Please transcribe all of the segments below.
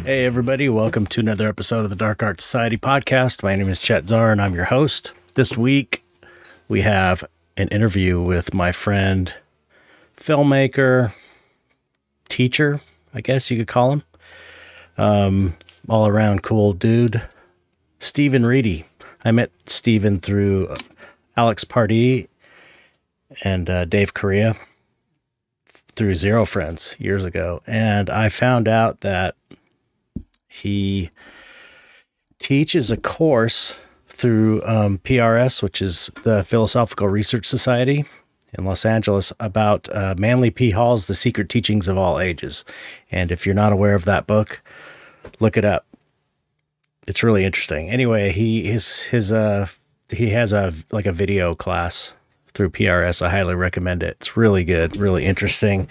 Hey everybody, welcome to another episode of the Dark Art Society podcast. My name is Chet and I'm your host. This week we have an interview with my friend, filmmaker, teacher, I guess you could call him. All around cool dude, Stephen Reedy. I met Stephen through Alex Pardee and Dave Correa through Zero Friends years ago. And I found out that he teaches a course through PRS, which is the Philosophical Research Society in Los Angeles, about Manly P. Hall's The Secret Teachings of All Ages. And if you're not aware of that book, look it up. It's really interesting. Anyway, he has a video class through PRS. I highly recommend it. It's really good, really interesting.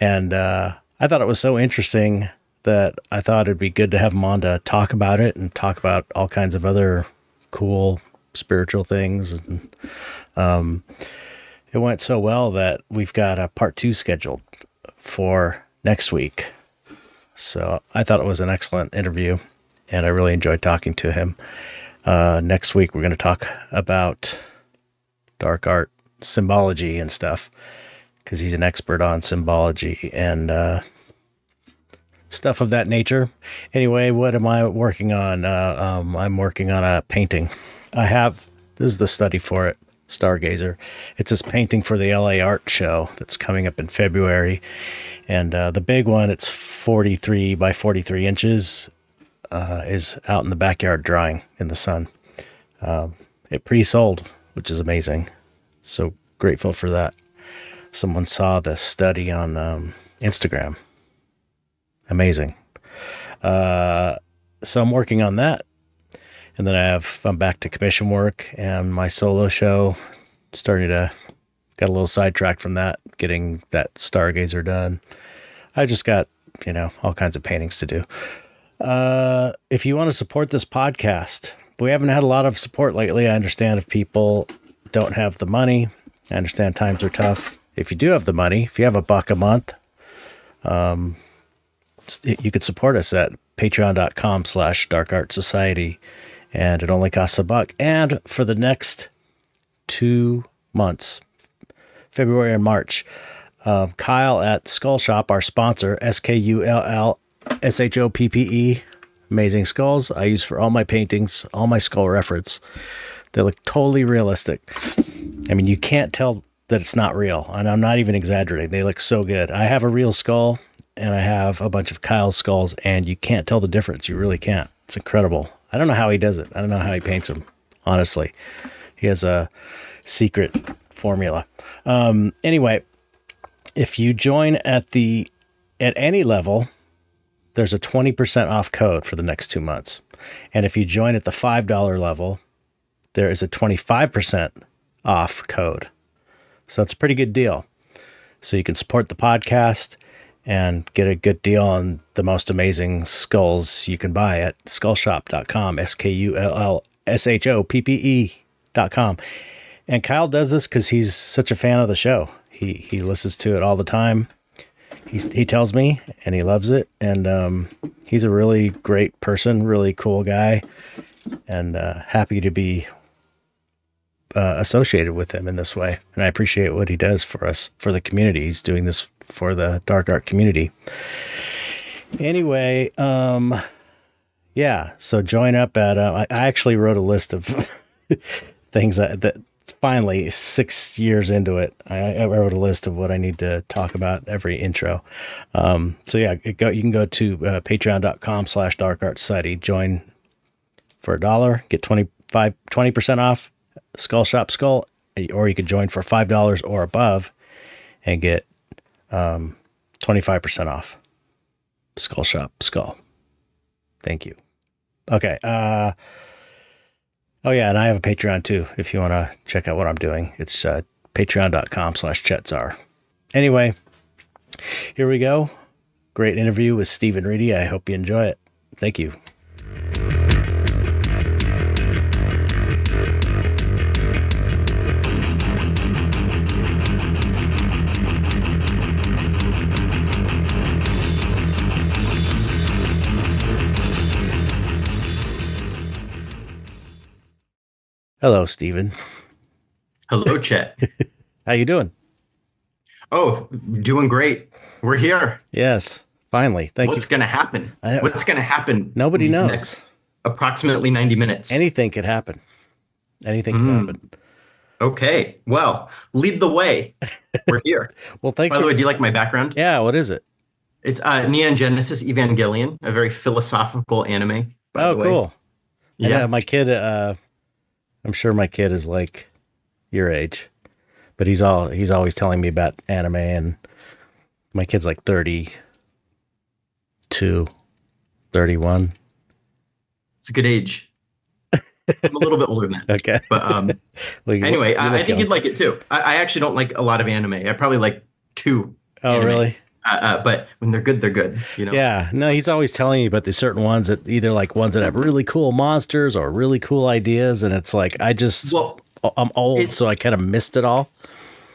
And I thought it was so interesting that I thought it'd be good to have him on to talk about it and talk about all kinds of other cool spiritual things. And it went so well that we've got a part 2 scheduled for next week. So I thought it was an excellent interview, and I really enjoyed talking to him. Next week, we're going to talk about dark art symbology and stuff, because he's an expert on symbology and stuff of that nature. Anyway, what am I working on? I'm working on a painting. This is the study for it, Stargazer. It's this painting for the LA Art Show that's coming up in February. And the big one, it's 43 by 43 inches, is out in the backyard drying in the sun. It pre-sold, which is amazing. So grateful for that. Someone saw the study on Instagram. Amazing. So I'm working on that. And then I'm back to commission work and my solo show. Got a little sidetracked from that, getting that Stargazer done. I just got, all kinds of paintings to do. If you want to support this podcast, we haven't had a lot of support lately. I understand if people don't have the money. I understand times are tough. If you do have the money, if you have $1 a month, you could support us at patreon.com/darkartsociety, and it only costs $1. And for the next 2 months, February and March, Kyle at Skull Shop, our sponsor, SkullShoppe, amazing skulls I use for all my paintings, all my skull reference. They look totally realistic. I mean, you can't tell that it's not real, and I'm not even exaggerating. They look so good. I have a real skull, and I have a bunch of Kyle's skulls, and you can't tell the difference. You really can't. It's incredible. I don't know how he does it. I don't know how he paints them, honestly. He has a secret formula. Anyway, if you join at any level, there's a 20% off code for the next 2 months. And if you join at the $5 level, there is a 25% off code. So it's a pretty good deal. So you can support the podcast and get a good deal on the most amazing skulls you can buy at skullshop.com, SkullShoppe.com. And Kyle does this because he's such a fan of the show. He listens to it all the time. He tells me, and he loves it. And he's a really great person, really cool guy, and happy to be associated with him in this way. And I appreciate what he does for us, for the community. He's doing this for the dark art community. Anyway, so join up at, I actually wrote a list of things that finally 6 years into it, I wrote a list of what I need to talk about every intro. You can go to patreon.com/darkartsociety, join for $1, get 20% off Skull Shop Skull, or you could join for $5 or above and get 25% off Skull Shop Skull. Thank you. Okay. And I have a Patreon too, if you want to check out what I'm doing. It's patreon.com/chetzar. Anyway, here we go. Great interview with Stephen Reedy. I hope you enjoy it. Thank you. Hello, Stephen. Hello, Chet. How you doing? Oh, doing great. We're here. Yes, finally. Thank you. What's going to happen? I, What's going to happen in Nobody these knows. next approximately 90 minutes? Anything could happen. Anything could Hmm. happen. Okay. Well, lead the way. We're here. Well, thanks By the for. way, do you like my background? Yeah, what is it? It's Neon Genesis Evangelion, a very philosophical anime, by Oh, the way. cool. I know Yeah. my kid. I'm sure my kid is like your age, but he's always telling me about anime, and my kid's like 32, 31. It's a good age. I'm a little bit older than that. Okay. But Well, anyway, you I look think young. you'd like it too. I actually don't like a lot of anime. I probably like two Oh, anime. really? But when they're good, you know? Yeah, no, he's always telling me about the certain ones that either like ones that have really cool monsters or really cool ideas, and it's like Well, I'm old, it's so I kind of missed it all.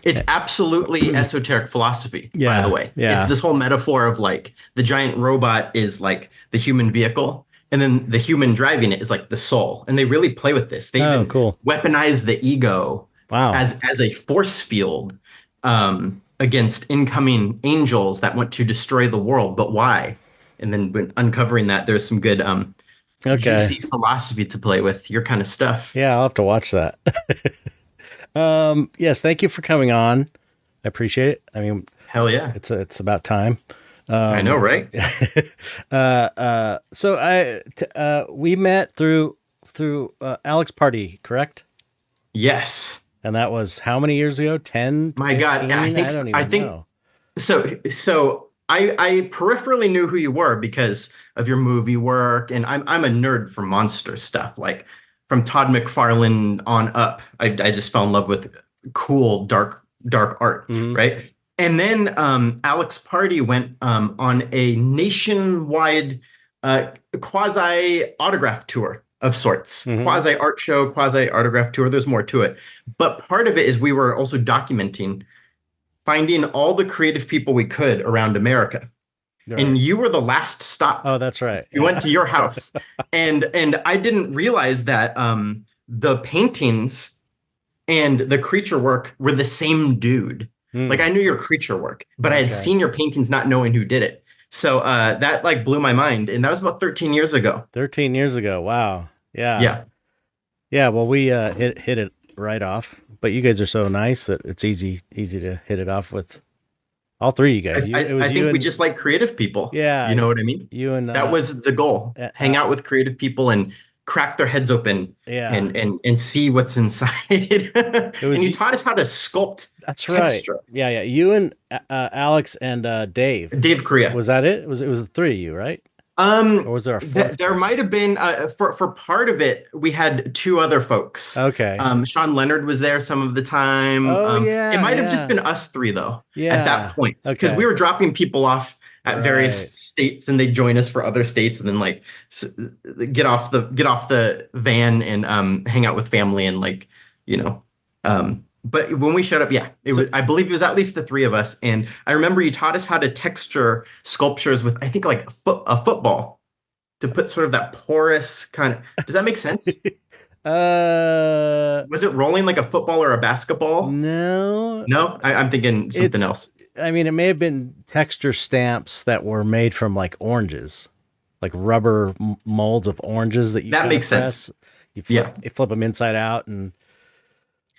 it's absolutely esoteric philosophy, by the Yeah, way. It's yeah. this whole metaphor of like the giant robot is like the human vehicle, and then the human driving it is like the soul. And they really play with this. They Oh, even cool. weaponize the ego Wow. as a force field against incoming angels that want to destroy the world. But why? And then when uncovering that, there's some good Okay. juicy philosophy to play with, your kind of stuff. Yeah, I'll have to watch that. Yes, thank you for coming on. I appreciate it. I mean, Hell yeah. it's about time. I know, right? So we met through Alex Party, correct? Yes. And that was how many years ago? 10, My God, 15? I don't I even think know. so. I peripherally knew who you were because of your movie work, and I'm a nerd for monster stuff. Like from Todd McFarlane on up, I just fell in love with cool dark art, Hmm. right? And then Alex Party went on a nationwide quasi autograph tour of sorts, Hmm. quasi art show, quasi autograph tour. There's more to it, but part of it is we were also documenting finding all the creative people we could around America. And Right. you were the last stop. Oh, that's right. We went Yeah. to your house, and I didn't realize that the paintings and the creature work were the same dude. Like Hmm. I knew your creature work, but I had Okay. seen your paintings not knowing who did it. So that like blew my mind, and that was about 13 years ago. 13 years ago. Wow. Yeah. Yeah, Yeah. Well, we hit it right off. But you guys are so nice that it's easy to hit it off with all three of you guys. It I was you think we and just like creative people. yeah, You know what I mean? you and That was the goal. Hang out with creative people and crack their heads open yeah. and see what's inside. It And was you taught us how to sculpt That's right. texture. Yeah, yeah. You and Alex and Dave. Dave Korea. Was that it? It was the three of you, right? Or was there a fourth There person? might have been for part of it. We had two other folks. Okay. Sean Leonard was there some of the time. Oh It yeah, might have just yeah. been us three though at that Yeah. point because we Okay. were dropping people off at various Right. states and they join us for other states and then like get off the van and hang out with family and like you know but when we showed up, yeah, it So was. I believe it was at least the three of us, and I remember you taught us how to texture sculptures with, I think, like a football to put sort of that porous kind of. Does that make sense? uh Was it rolling like a football or a basketball? no. No, I'm thinking something It's else. I mean it may have been texture stamps that were made from like oranges. Like rubber molds of oranges that you That kind of makes sense. press. Yeah, You flip them inside out and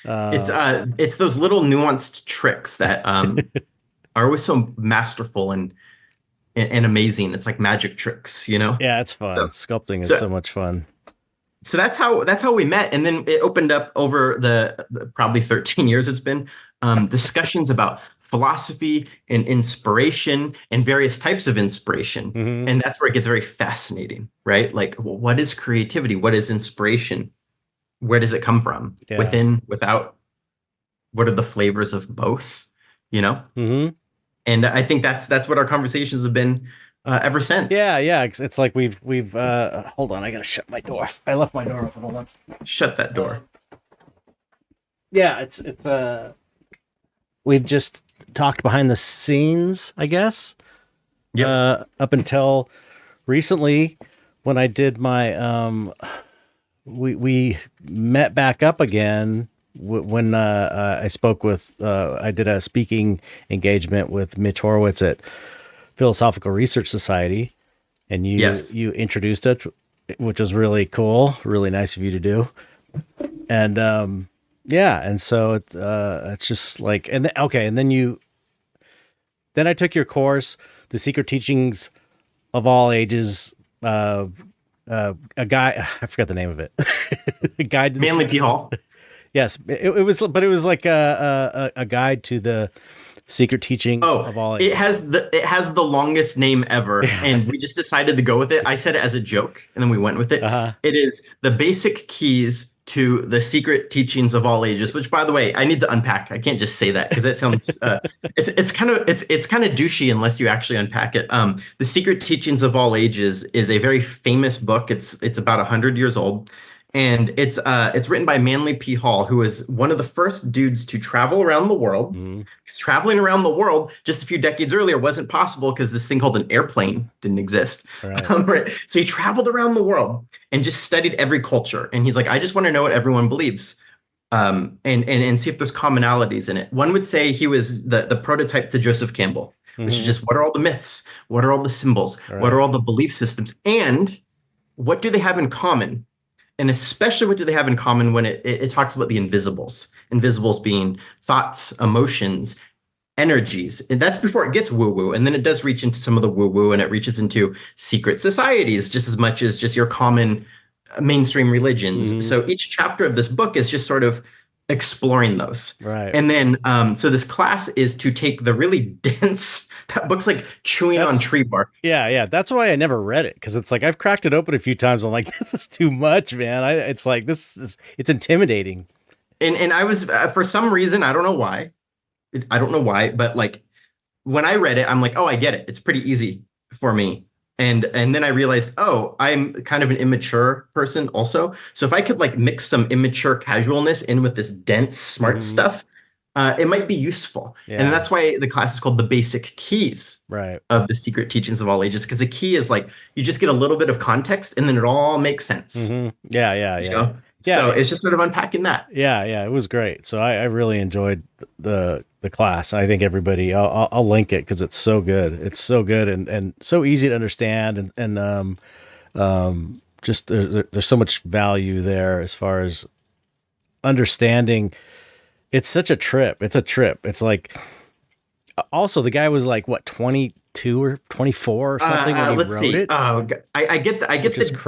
uh it's those little nuanced tricks that are always so masterful and amazing. It's like magic tricks, you know. yeah, it's fun. So Sculpting is so so much fun. so that's how we met, and then it opened up over the probably 13 years it's been discussions about philosophy and inspiration and various types of inspiration, Hmm. and that's where it gets very fascinating, right? Like, well, what is creativity? What is inspiration? Where does it come from? Yeah. Within, without? What are the flavors of both? You know? Hmm. And I think that's what our conversations have been ever since. Yeah, yeah. It's like we've hold on, I gotta shut my door. I left my door open. Hold on. Shut that Uh, door. yeah, it's we've just talked behind the scenes, I guess. Yep. Up until recently when I did my we met back up again when I spoke with I did a speaking engagement with Mitch Horowitz at Philosophical Research Society, and Yes. you introduced it, which was really cool, really nice of you to do. And yeah, and so it's just like, and okay, and then I took your course, The Secret Teachings of All Ages. A guy, I forgot the name of it. A guide to Manly P. Hall. Yes, it was, but it was like a guide to the secret teachings of all ages. It has the longest name ever, and we just decided to go with it. I said it as a joke, and then we went with it. It is the basic keys to the secret teachings of all ages. Which, by the way, I need to unpack. I can't just say that because that sounds it's kind of douchey unless you actually unpack it. The Secret Teachings of All Ages is a very famous book. It's about 100 years old. And it's written by Manly P. Hall, who was one of the first dudes to travel around the world. Traveling around the world just a few decades earlier wasn't possible because this thing called an airplane didn't exist. Right. So he traveled around the world and just studied every culture. And he's like, I just want to know what everyone believes, and see if there's commonalities in it. One would say he was the prototype to Joseph Campbell, which is just, what are all the myths? What are all the symbols? What are all the belief systems? And what do they have in common? And especially what do they have in common when it talks about the invisibles? Invisibles being thoughts, emotions, energies. And that's before it gets woo-woo. And then it does reach into some of the woo-woo, and it reaches into secret societies just as much as just your common mainstream religions. So each chapter of this book is just sort of exploring those. Right. And then so this class is to take the really dense, that book's like chewing on tree bark. Yeah. That's why I never read it, because it's like I've cracked it open a few times. I'm like, this is too much, man. It's like it's intimidating. And I was for some reason, I don't know why, but like when I read it, I'm like, oh, I get it. It's pretty easy for me. And then I realized, oh, I'm kind of an immature person also. So if I could like mix some immature casualness in with this dense, smart stuff, it might be useful. Yeah. And that's why the class is called The Basic Keys of the Secret Teachings of All Ages, because the key is like you just get a little bit of context and then it all makes sense. Yeah. You know? Yeah. So it's just sort of unpacking that. Yeah. It was great. So I really enjoyed the class. I think everybody, I'll link it because it's so good. It's so good and so easy to understand. And just there's so much value there as far as understanding. It's such a trip. It's a trip. It's like, also the guy was like, what, 22 or 24 or something when he wrote it? I get the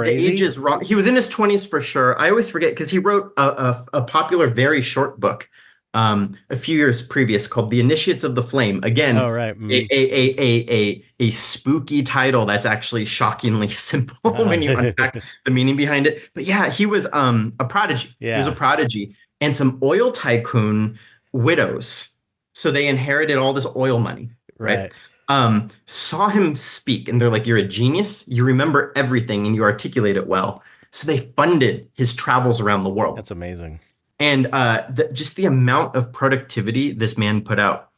ages wrong. He was in his 20s for sure. I always forget because he wrote a popular, very short book a few years previous called The Initiates of the Flame. Again, a spooky title that's actually shockingly simple when you unpack the meaning behind it. But yeah, he was a prodigy. Yeah. He was a prodigy. And some oil tycoon widows, so they inherited all this oil money, right? Saw him speak, and they're like, you're a genius. You remember everything, and you articulate it well. So they funded his travels around the world. That's amazing. And just the amount of productivity this man put out,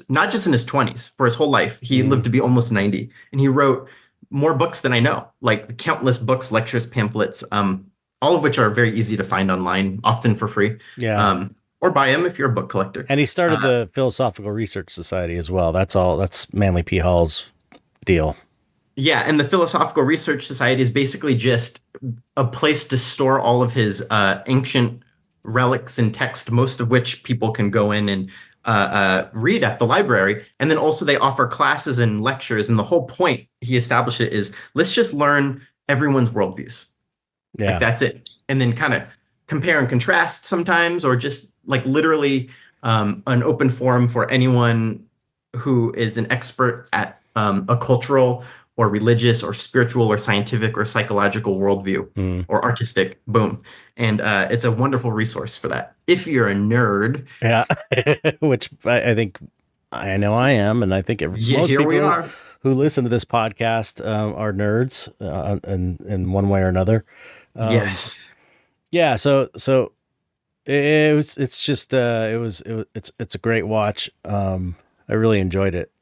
not just in his 20s, for his whole life. He lived to be almost 90. And he wrote more books than I know, like countless books, lectures, pamphlets, all of which are very easy to find online, often for free. Yeah. Or buy them if you're a book collector. And he started the Philosophical Research Society as well. That's Manly P. Hall's deal. Yeah, and the Philosophical Research Society is basically just a place to store all of his ancient relics and text, most of which people can go in and read at the library. And then also they offer classes and lectures. And the whole point he established it is, let's just learn everyone's worldviews. Yeah. Like that's it. And then kind of compare and contrast sometimes, or just like literally an open forum for anyone who is an expert at a cultural or religious or spiritual or scientific or psychological worldview or artistic. Boom. And it's a wonderful resource for that. If you're a nerd. Yeah. Which I think I know I am. And I think most people who listen to this podcast are nerds in one way or another. Yes. Yeah. So it's a great watch. I really enjoyed it.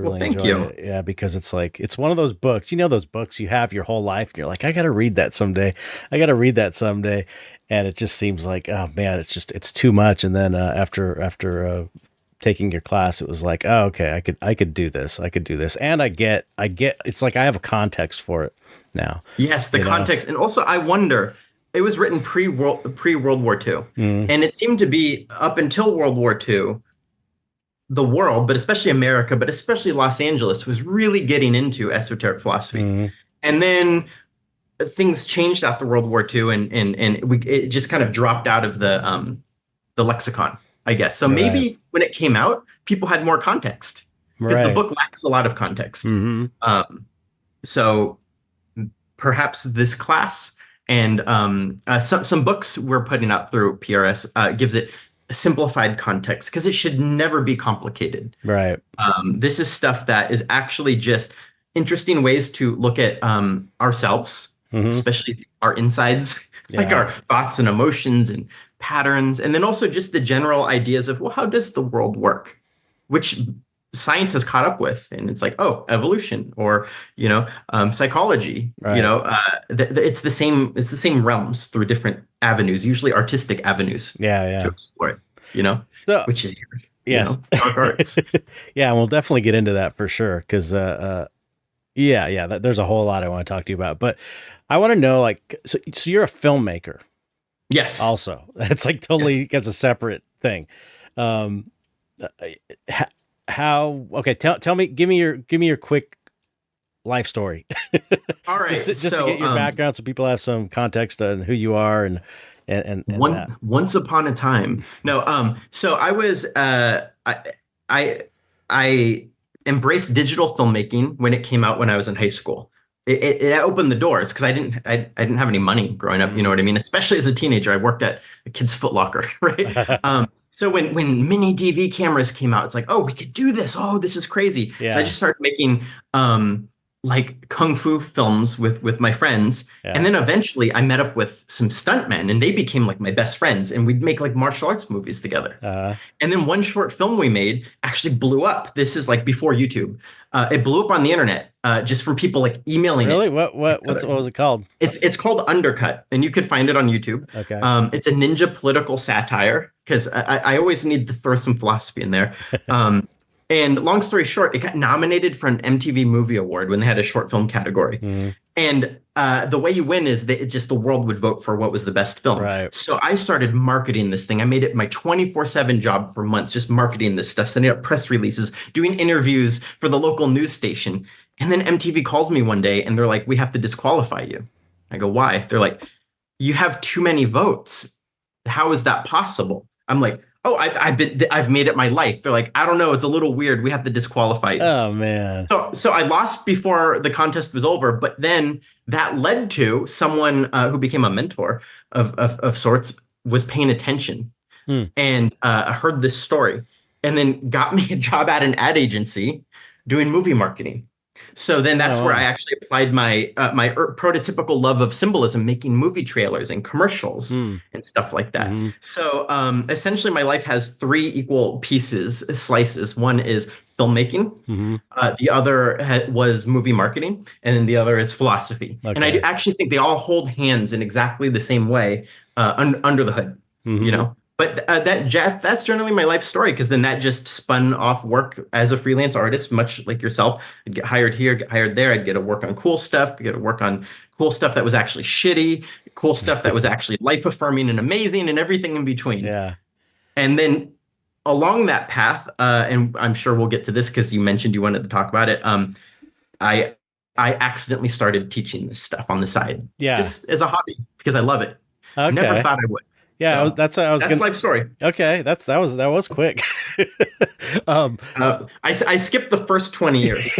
Well, really thank enjoyed you. it. Yeah, because it's like it's one of those books. You know, those books you have your whole life, and you're like, I got to read that someday. I got to read that someday, and it just seems like, oh man, it's too much. And then after taking your class, it was like, oh, okay, I could do this. I could do this, and I get. It's like I have a context for it now. Yes, the You know. context. And also, I wonder, it was written pre-World War II. Mm, And it seemed to be up until World War II, the world, but especially America, but especially Los Angeles, was really getting into esoteric philosophy. mm, And then things changed after World War II, and it just kind of dropped out of the lexicon, I guess. So right. maybe when it came out, people had more context because the Right. book lacks a lot of context. Hmm. So perhaps this class and some books we're putting up through PRS gives it a simplified context because it should never be complicated. Right. This is stuff that is actually just interesting ways to look at ourselves, Hmm. especially our insides, like Yeah. our thoughts and emotions and patterns, and then also just the general ideas of, well, how does the world work? Which science has caught up with, and it's like, oh, evolution, or psychology. Right. It's the same realms through different avenues, usually artistic avenues Yeah. to Yeah. explore it. So Which is yes. dark arts. Yeah, we'll definitely get into that for sure. Because yeah, there's a whole lot I want to talk to you about. But I want to know, like, so you're a filmmaker, Yes. also. It's like totally gets a separate thing. Um, uh, how? Okay, tell me, give me your quick life story, All right. just to So get your background, so people have some context on who you are and that. once upon a time. No, so I was I I embraced digital filmmaking when it came out when I was in high school. It opened the doors because I didn't have any money growing up, you know what I mean? Especially as a teenager, I worked at a kid's Foot Locker, right? So when mini DV cameras came out, it's like, oh, we could do this. Oh, this is crazy. So I Yeah. just started making like kung fu films with my friends. And Yeah. then eventually I met up with some stuntmen and they became like my best friends, and we'd make like martial arts movies together. Uh, And then one short film we made actually blew up. This is like before YouTube. It blew up on the internet just from people like emailing really? it. What was it called? It's called Undercut, and you could find it on YouTube. Okay. It's a ninja political satire because I always need to throw some philosophy in there. And long story short, it got nominated for an MTV Movie Award when they had a short film category. Mhm. And the way you win is that the world would vote for what was the best film. Right. So I started marketing this thing. I made it my 24/7 job for months, just marketing this stuff, sending out press releases, doing interviews for the local news station. And then MTV calls me one day and they're like, we have to disqualify you. I go, why? They're like, you have too many votes. How is that possible? I'm like, oh, I've made it my life. They're like, I don't know, it's a little weird. We have to disqualify you. Oh man. So I lost before the contest was over, but then that led to someone who became a mentor of sorts was paying attention and heard this story, and then got me a job at an ad agency doing movie marketing. So then that's where I actually applied my prototypical love of symbolism, making movie trailers and commercials and stuff like that. Mm-hmm. So essentially, my life has three equal slices. One is filmmaking, Mm-hmm. the other was movie marketing, and then the other is philosophy. Okay. And I actually think they all hold hands in exactly the same way under the hood, Mm-hmm. But that's generally my life story, because then that just spun off work as a freelance artist, much like yourself. I'd get hired here, get hired there. I'd get to work on cool stuff, get to work on cool stuff that was actually shitty, cool stuff that was actually life affirming and amazing, and everything in between. Yeah. And then along that path, and I'm sure we'll get to this because you mentioned you wanted to talk about it. I accidentally started teaching this stuff on the side, just as a hobby, because I love it. Okay. Never thought I would. Yeah, So, that's life story. Okay, that was quick. I skipped the first 20 years.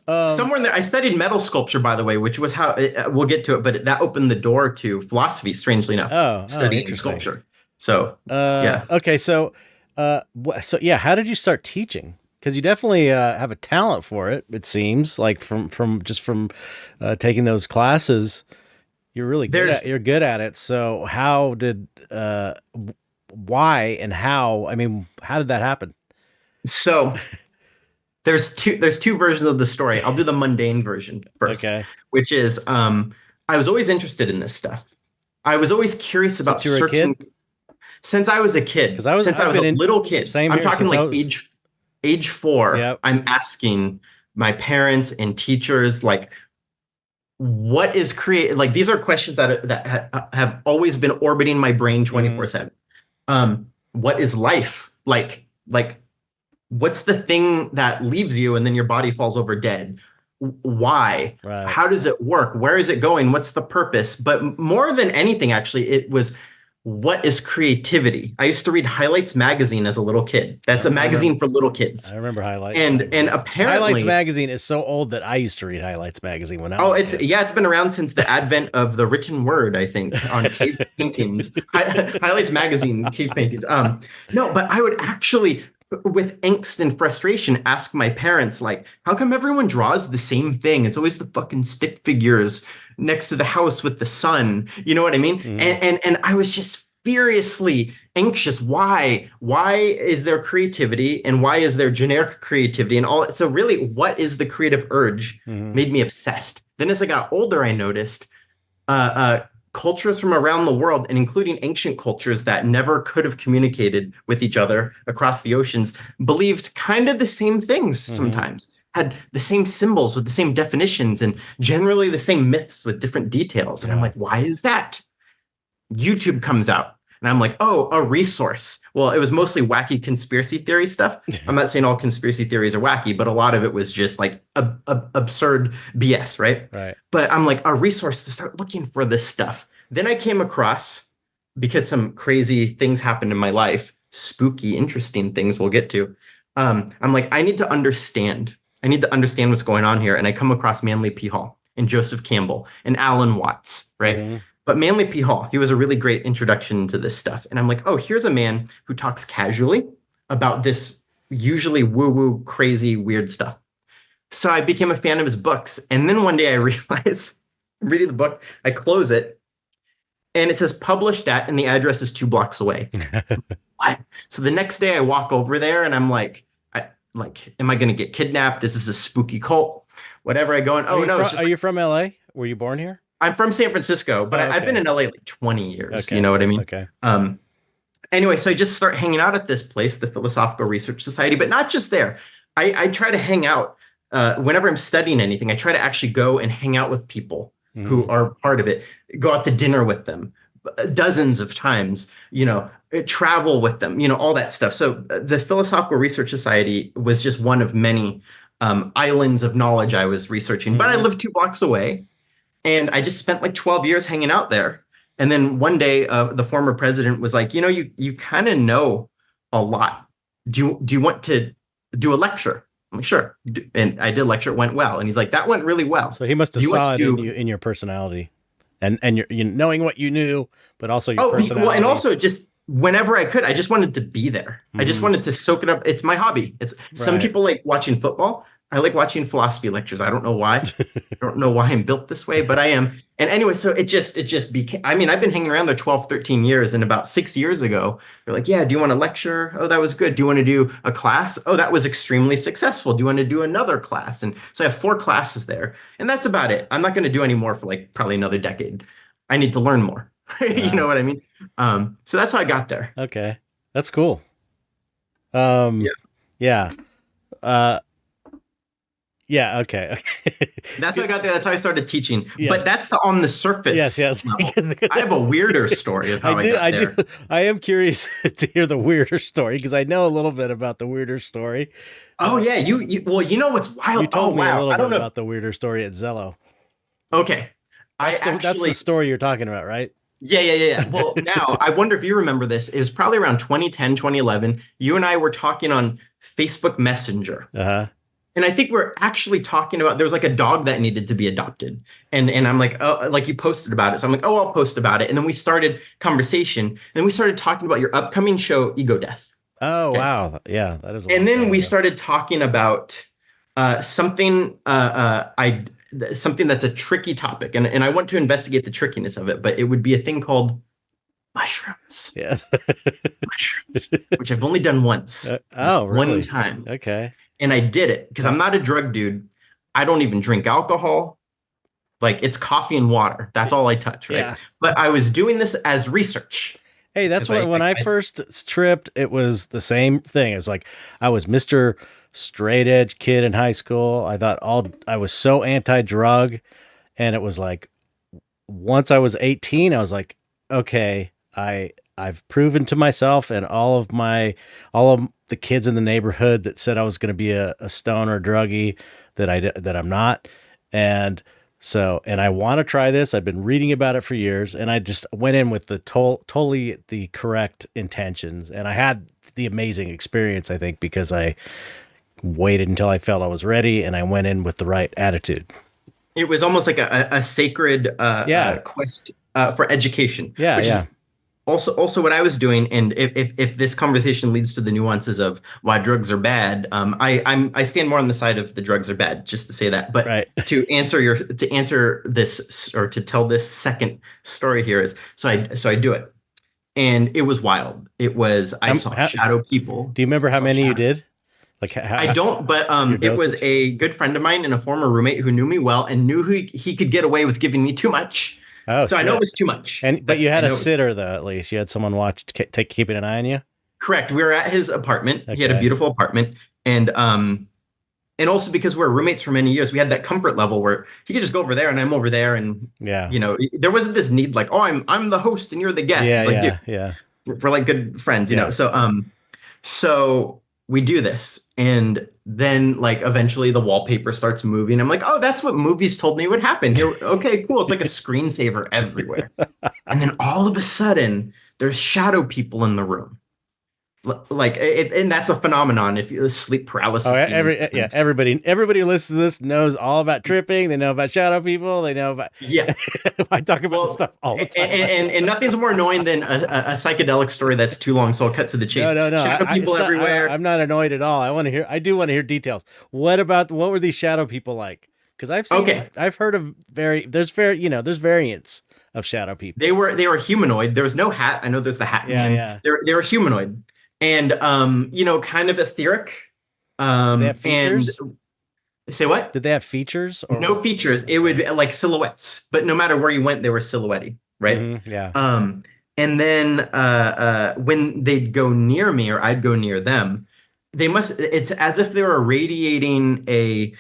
Somewhere in there, I studied metal sculpture, by the way, which was how we'll get to it, but that opened the door to philosophy, strangely enough. Studying sculpture. So yeah. Okay, so yeah, how did you start teaching? Because you definitely have a talent for it. It seems like from taking those classes. You're really you're good at it. So how did why and how? I mean, how did that happen? So there's two versions of the story. I'll do the mundane version first, Okay. which is I was always interested in this stuff. I was always curious about Since you were a kid? since I was a kid, Because since I I've was a been in little kid. same I'm here talking since I like was age 4. Yep. I'm asking my parents and teachers like, what is create? Like these are questions that have always been orbiting my brain 24/7. What is life? Like what's the thing that leaves you and then your body falls over dead? Why? Right. How does it work? Where is it going? What's the purpose? But more than anything, actually, it was what is creativity? I used to read Highlights magazine as a little kid. That's a magazine for little kids. I remember Highlights. And magazine. apparently Highlights magazine is so old that I used to read Highlights magazine when I was a kid. it's been around since the advent of the written word, I think, on cave paintings. Highlights magazine, cave paintings. No, but I would actually, with angst and frustration, ask my parents, like, how come everyone draws the same thing? It's always the fucking stick figures next to the house with the sun. You know what I mean? And I was just furiously anxious. Why is there creativity and why is there generic creativity and all? So really, what is the creative urge made me obsessed. Then as I got older, I noticed cultures from around the world, and including ancient cultures that never could have communicated with each other across the oceans, believed kind of the same things sometimes, had the same symbols with the same definitions, and generally the same myths with different details. And I'm like, why is that? YouTube comes out. And I'm like, oh, a resource. Well, it was mostly wacky conspiracy theory stuff. I'm not saying all conspiracy theories are wacky, but a lot of it was just like absurd BS, right? Right. But I'm like, a resource to start looking for this stuff. Then I came across, because some crazy things happened in my life, spooky, interesting things we'll get to. I'm like, I need to understand. I need to understand what's going on here. And I come across Manly P. Hall and Joseph Campbell and Alan Watts, right? But Manly P. Hall, he was a really great introduction to this stuff. And I'm like, oh, here's a man who talks casually about this usually woo-woo, crazy, weird stuff. So I became a fan of his books. And then one day I realized, I'm reading the book, I close it, and it says published at, and the address is 2 blocks away. What? So the next day I walk over there and I'm like, am I going to get kidnapped? Is this a spooky cult? Whatever I go in. Are you from LA? Were you born here? I'm from San Francisco, but I've been in LA like 20 years. Okay. You know what I mean? Okay. Anyway, so I just start hanging out at this place, the Philosophical Research Society, but not just there. I try to hang out whenever I'm studying anything. I try to actually go and hang out with people who are part of it, go out to dinner with them dozens of times, travel with them, all that stuff. So the Philosophical Research Society was just one of many islands of knowledge I was researching, but I lived 2 blocks away. And I just spent like 12 years hanging out there. And then one day, the former president was like, you kind of know a lot. Do you want to do a lecture? I'm like, sure. And I did a lecture. It went well. And he's like, that went really well. So he must have saw it in your personality and your knowing what you knew, but also your personality. Well, and also just whenever I could, I just wanted to be there. I just wanted to soak it up. It's my hobby. Some people like watching football. I like watching philosophy lectures. I don't know why. I don't know why I'm built this way, but I am. And anyway, so it just became, I've been hanging around there 12, 13 years. And about 6 years ago, they're like, yeah, do you want to lecture? Oh, that was good. Do you want to do a class? Oh, that was extremely successful. Do you want to do another class? And so I have 4 classes there. And that's about it. I'm not going to do any more for like probably another decade. I need to learn more. You know what I mean? So that's how I got there. Okay. That's cool. Yeah. Yeah. Okay. That's how I got there. That's how I started teaching. Yes. But that's the on the surface. Yes. Because I have a weirder story of how I got there. I am curious to hear the weirder story because I know a little bit about the weirder story. Oh yeah, well, you know what's wild? You told me a little bit about the weirder story at Zello. Okay, that's the story you're talking about, right? Yeah. Well, now I wonder if you remember this. It was probably around 2010, 2011. You and I were talking on Facebook Messenger. And I think we're actually talking about, there was like a dog that needed to be adopted. And I'm like, oh, like you posted about it. So I'm like, oh, I'll post about it. And then we started conversation. And then we stared talking about your upcoming show, Ego Death. Oh, okay. Wow. Yeah, that is. And then we started talking about something that's a tricky topic. And I want to investigate the trickiness of it. But it would be a thing called mushrooms. Yes. Mushrooms, which I've only done once. Just Oh, one really? time. Okay. And I did it because I'm not a drug dude. I don't even drink alcohol. Like it's coffee and water. That's all I touch, right? Yeah. But I was doing this as research Hey, that's because what when I first tripped, it was the same thing. It's like I was Mr. Straight Edge kid in high school. I was so anti-drug, and it was like once I was 18, I was like, okay, I've proven to myself and all of the kids in the neighborhood that said I was going to be a stoner druggie that I'm not. And so, and I want to try this. I've been reading about it for years, and I just went in with the totally the correct intentions, and I had the amazing experience, I think, because I waited until I felt I was ready, and I went in with the right attitude. it was almost like a sacred Yeah. quest for education, Yeah. which is Yeah. also what I was doing. And if this conversation leads to the nuances of why drugs are bad, I stand more on the side of the drugs are bad, just to say that. But Right. to answer this, or to tell this second story here, is I do it, and it was wild. It was I saw shadow people. Do you remember how many you did? Like I don't, but it was a good friend of mine and a former roommate who knew me well and knew he could get away with giving me too much. Oh, so shit. I know it was too much. But you had a sitter though, at least you had someone keeping an eye on you. Correct. We were at his apartment. Okay. He had a beautiful apartment, and also because we're roommates for many years, we had that comfort level where he could just go over there and I'm over there, and yeah, there wasn't this need like, oh, I'm the host and you're the guest. Yeah, it's like, yeah, dude, yeah. We're like good friends, you know. So we do this, and then like eventually the wallpaper starts moving. I'm like, oh, that's what movies told me would happen here. Okay, cool. It's like a screensaver everywhere. And then all of a sudden there's shadow people in the room. Like and that's a phenomenon. If you sleep paralysis, everybody who listens to this knows all about tripping. They know about shadow people. They know about I talk about this stuff all the time. And nothing's more annoying than a psychedelic story that's too long. So I'll cut to the chase. No. Shadow people everywhere. I'm not annoyed at all. I do want to hear details. What were these shadow people like? Because I've heard of there's variants of shadow people. They were humanoid. There was no hat. I know there's the hat. Yeah. They were humanoid. And kind of etheric. They have features? And say what? Did they have features? Or? No features. It would be like silhouettes, but no matter where you went, they were silhouette, right? Mm-hmm, yeah. And then when they'd go near me or I'd go near them, it's as if they were radiating a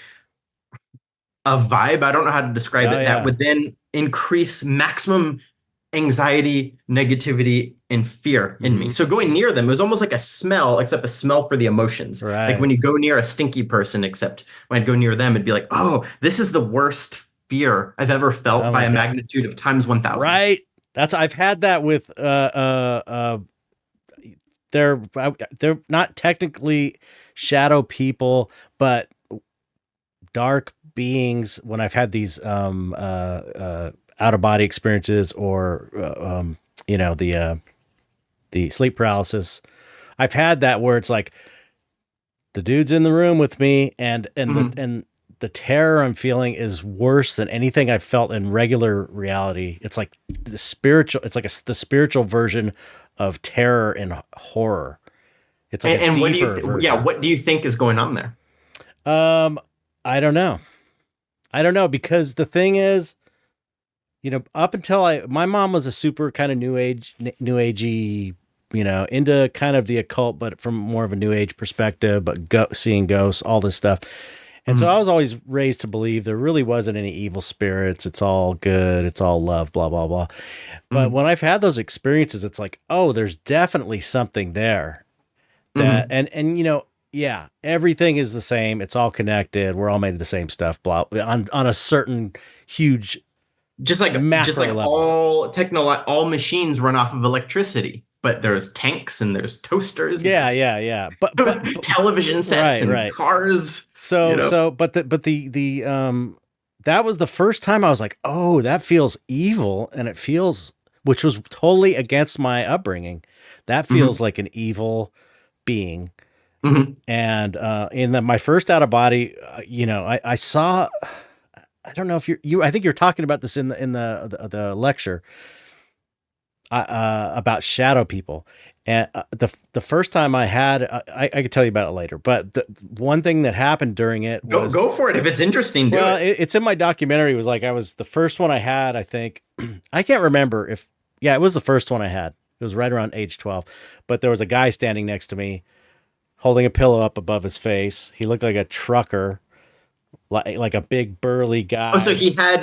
vibe. I don't know how to describe it. That would then increase maximum anxiety, negativity, and fear in me. So going near them, it was almost like a smell, except a smell for the emotions. Right. Like when you go near a stinky person, except when I'd go near them, it'd be like, oh, this is the worst fear I've ever felt by a magnitude of times 1,000. Right. I've had that with they're not technically shadow people, but dark beings. When I've had these out of body experiences or the sleep paralysis, I've had that where it's like the dude's in the room with me, and the terror I'm feeling is worse than anything I've felt in regular reality. It's like the spiritual version of terror and horror. It's like a deeper version. What do you think is going on there? I don't know, because the thing is, up until my mom was a super kind of new agey, into kind of the occult, but from more of a new age perspective, but seeing ghosts, all this stuff. And so I was always raised to believe there really wasn't any evil spirits. It's all good. It's all love, blah, blah, blah. But when I've had those experiences, it's like, oh, there's definitely something there. That, and everything is the same. It's all connected. We're all made of the same stuff, blah, on a certain huge, just like level. All machines run off of electricity. But there's tanks and there's toasters. Yeah. But television sets and cars. But that was the first time I was like, oh, that feels evil, and it feels, which was totally against my upbringing. That feels like an evil being. And in my first out of body, I saw. I don't know if I think you're talking about this in the lecture. about shadow people. And the first time I had, I could tell you about it later. But the one thing that happened during it was, Go for it. If it's interesting, do well, it. it's in my documentary. It was like I was the first one I had. I think I can't remember if, yeah, it was the first one I had. It was right around age 12. But there was a guy standing next to me, holding a pillow up above his face. He looked like a trucker, like a big burly guy. Oh, so he had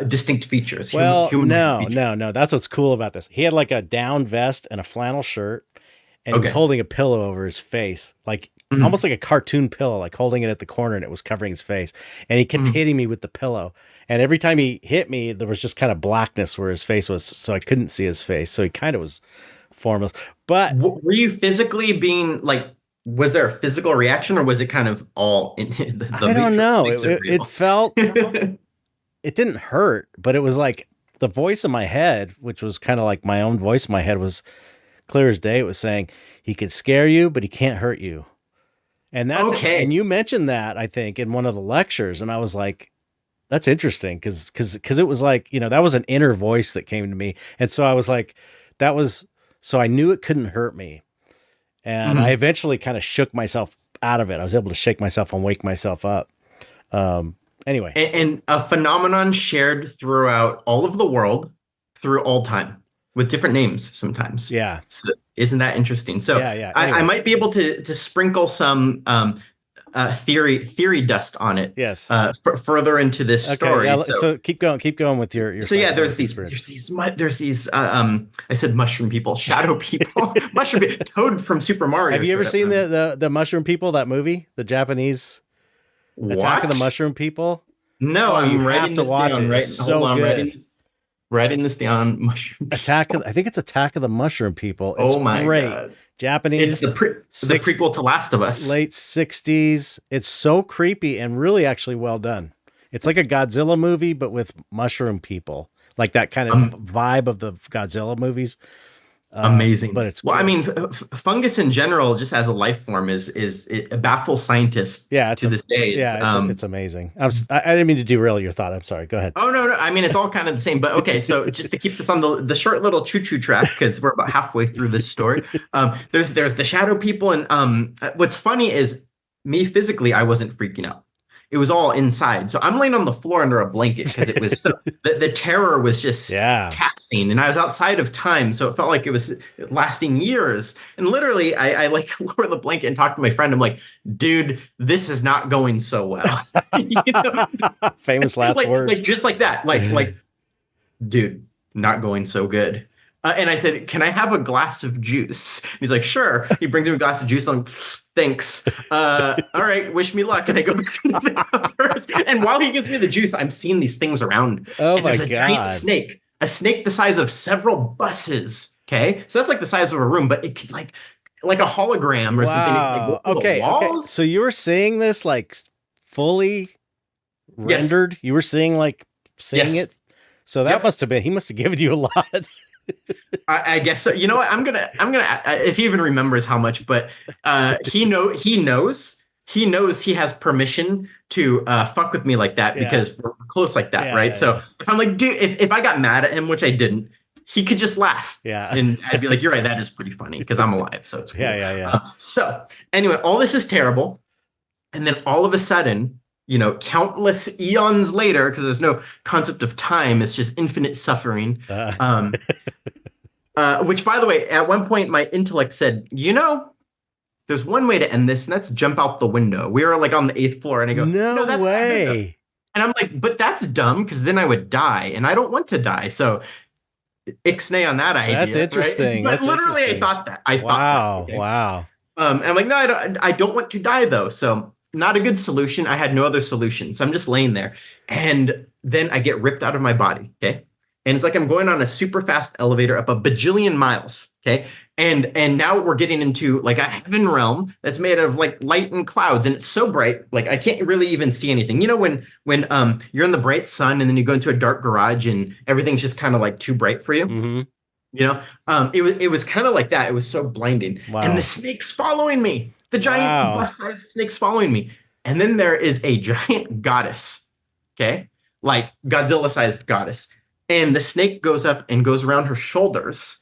distinct features. Well, Human features. no. That's what's cool about this. He had like a down vest and a flannel shirt, and he was Okay. holding a pillow over his face, like Mhm. almost like a cartoon pillow, like holding it at the corner, and it was covering his face. And he kept Mhm. hitting me with the pillow. And every time he hit me, there was just kind of blackness where his face was, so I couldn't see his face. So he kind of was formless. But Were you physically being like? Was there a physical reaction, or was it kind of all in the I don't matrix know. makes it It real? felt, it didn't hurt, but it was like the voice in my head, which was kind of like my own voice in my head, was clear as day. It was saying he could scare you, but he can't hurt you. And that's it. Okay. And you mentioned that, I think, in one of the lectures, and I was like, that's interesting because it was like, that was an inner voice that came to me. And so I was like, that was, so I knew it couldn't hurt me. And I Mhm. eventually kind of shook myself out of it. I was able to shake myself and wake myself up. Um, anyway, And a phenomenon shared throughout all of the world through all time with different names sometimes. yeah, So isn't that interesting? So yeah. I Anyway, might be able to sprinkle some theory dust on it yes. further into this Okay, story. yeah. So keep going with your So yeah, psychedelic experience. there's these I said mushroom people, shadow people, Toad from Super Mario Have you ever showed up. seen the Mushroom People, that movie, the Japanese Attack of the What? Mushroom People? No, Oh, you I'm have writing to this watch down. it. Right, It's hold so on, good. writing this down. Mushroom people. I think it's Attack of the Mushroom People. It's Oh my great. God. It's Japanese, the six, prequel to Last of Us. late 60s. It's so creepy and really actually well done. It's like a Godzilla movie, but with mushroom people, like that kind of Um, vibe of the Godzilla movies. Amazing. But it's Well, I good. mean, fungus in general, just as a life form, is it baffles scientists Yeah, to this day. it's amazing. I didn't mean to derail your thought. I'm sorry. Go ahead. Oh no, no. I mean, it's all kind of the same. But okay, so just to keep this on the short little choo-choo track, because we're about halfway through this story. There's the shadow people, and what's funny is me physically, I wasn't freaking out. It was all inside. So I'm laying on the floor under a blanket because it was the terror was just Yeah. taxing, and I was outside of time, so it felt like it was lasting years. And literally, I like lower the blanket and talk to my friend. I'm like, dude, this is not going so well. You know? Famous last words. Like just like that, like, dude, not going so good. And I said, can I have a glass of juice? He's like, sure. He brings me a glass of juice. I'm like, thanks. All right, wish me luck. And I go back into the covers. And while he gives me the juice, I'm seeing these things around. Oh And my there's a giant God. snake, a snake the size of several buses. Okay, so that's like the size of a room, but it could like a hologram or something. It could, like, Wow. go through the Okay. walls. So you were seeing this like fully Yes. rendered? You were seeing Yes. it? So that Yep. must have been, he must have given you a lot. I guess so. You know what? I'm gonna. If he even remembers how much, but he knows he has permission to fuck with me like that Yeah. because we're close like that, Yeah, right? yeah, So yeah. if I'm like, dude, if I got mad at him, which I didn't, he could just laugh, Yeah. and I'd be like, you're right, that is pretty funny because I'm alive, so it's cool. Yeah. So anyway, all this is terrible, and then all of a sudden, countless eons later, because there's no concept of time, it's just infinite suffering. Um, which, by the way, at one point, my intellect said, there's one way to end this, and that's jump out the window. We were like on the eighth floor, and I go, No that's not good, though." way. And I'm like, but that's dumb because then I would die, and I don't want to die. So, ixnay on that idea. That's interesting. Right? But That's literally, interesting. I thought that. I thought Wow. that. Okay? Wow. And I'm like, no, I don't want to die though. So not a good solution. I had no other solution. So I'm just laying there. And then I get ripped out of my body. Okay. And it's like I'm going on a super fast elevator up a bajillion miles. Okay. And now we're getting into like a heaven realm that's made of like light and clouds. And it's so bright, like I can't really even see anything. When you're in the bright sun and then you go into a dark garage and everything's just kind of like too bright for you. Mm-hmm. It was kind of like that. It was so blinding. Wow. And the snake's following me. The giant Wow. bus-sized snake's following me. And then there is a giant goddess, okay? Like Godzilla-sized goddess. and the snake goes up and goes around her shoulders.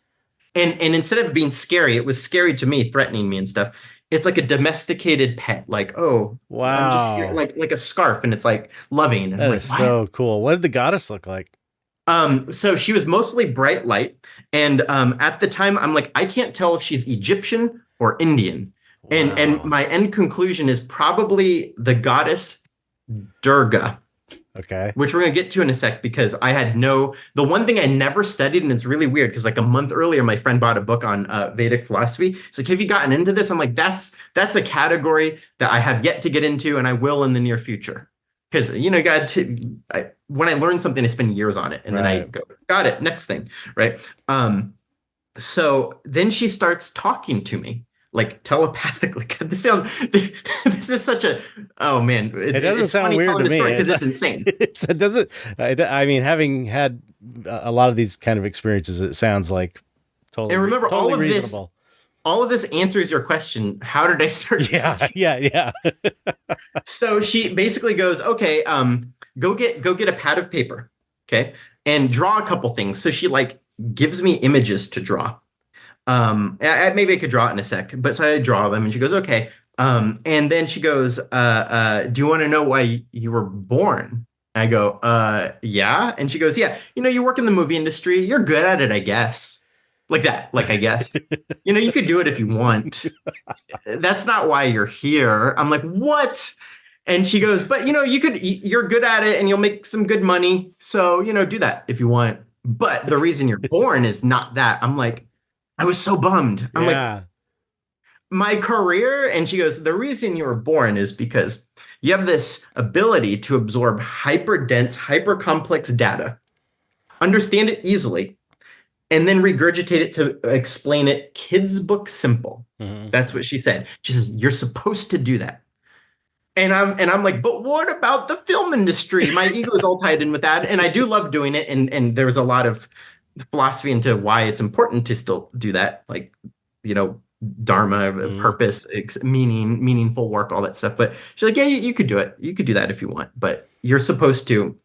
And instead of being scary, it was scary to me, threatening me and stuff. It's like a domesticated pet, like, oh, I'm just here, Wow. like a scarf, and it's like loving. And I'm That like, is what? so cool. What did the goddess look like? So she was mostly bright light, and at the time, I'm like, I can't tell if she's Egyptian or Indian. And Wow. my end conclusion is probably the goddess Durga, Okay. which we're going to get to in a sec, because the one thing I never studied, and it's really weird because like a month earlier, my friend bought a book on Vedic philosophy. It's like, have you gotten into this? I'm like, that's a category that I have yet to get into, and I will in the near future. Because, when I learn something, I spend years on it, and then I Right. go, got it, next thing, right? So then she starts talking to me like telepathically. This is such a, oh man, It doesn't it's sound funny weird telling to the me. story because it's insane. It doesn't. I mean, having had a lot of these kind of experiences, it sounds like And remember, totally reasonable. all of this answers your question. How did I start Yeah, teaching? yeah. So she basically goes, okay, go get a pad of paper, okay, and draw a couple things. So she like gives me images to draw. Maybe I could draw it in a sec, but so I draw them, and she goes, okay. And then she goes, do you want to know why you were born? I go, yeah. And she goes, yeah, you work in the movie industry. You're good at it, I guess. Like that, like, I guess. You could do it if you want. That's not why you're here. I'm like, what? And she goes, but you're good at it and you'll make some good money. So, do that if you want. But the reason you're born is not that. I'm like, I was so bummed. I'm like, Yeah. my career. And she goes, the reason you were born is because you have this ability to absorb hyper dense, hyper complex data, understand it easily, and then regurgitate it to explain it kids book simple. Mhm. That's what she said. She says, you're supposed to do that. And I'm like, but what about the film industry? My ego is all tied in with that. And I do love doing it. And there's a lot of philosophy into why it's important to still do that. Like, dharma, purpose, meaningful work, all that stuff. But she's like, yeah, you could do it. You could do that if you want, but you're supposed to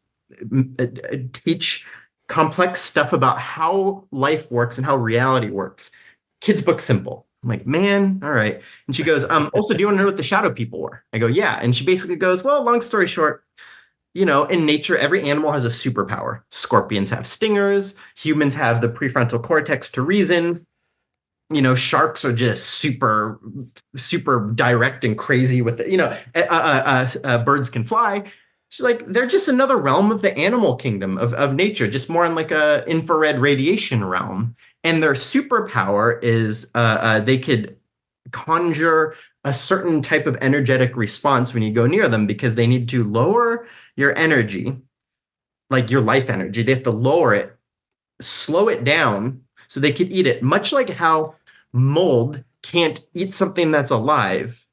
teach complex stuff about how life works and how reality works. Kids book simple. I'm like, man, all right. And she goes, also, do you want to know what the shadow people were? I go, yeah. And she basically goes, well, long story short, in nature, every animal has a superpower. Scorpions have stingers. Humans have the prefrontal cortex to reason. Sharks are just super, super direct and crazy with it. Birds can fly. She's like, they're just another realm of the animal kingdom of nature, just more in like a infrared radiation realm. And their superpower is they could conjure a certain type of energetic response when you go near them, because they need to lower your energy, like your life energy. They have to lower it, slow it down so they could eat it, much like how mold can't eat something that's alive.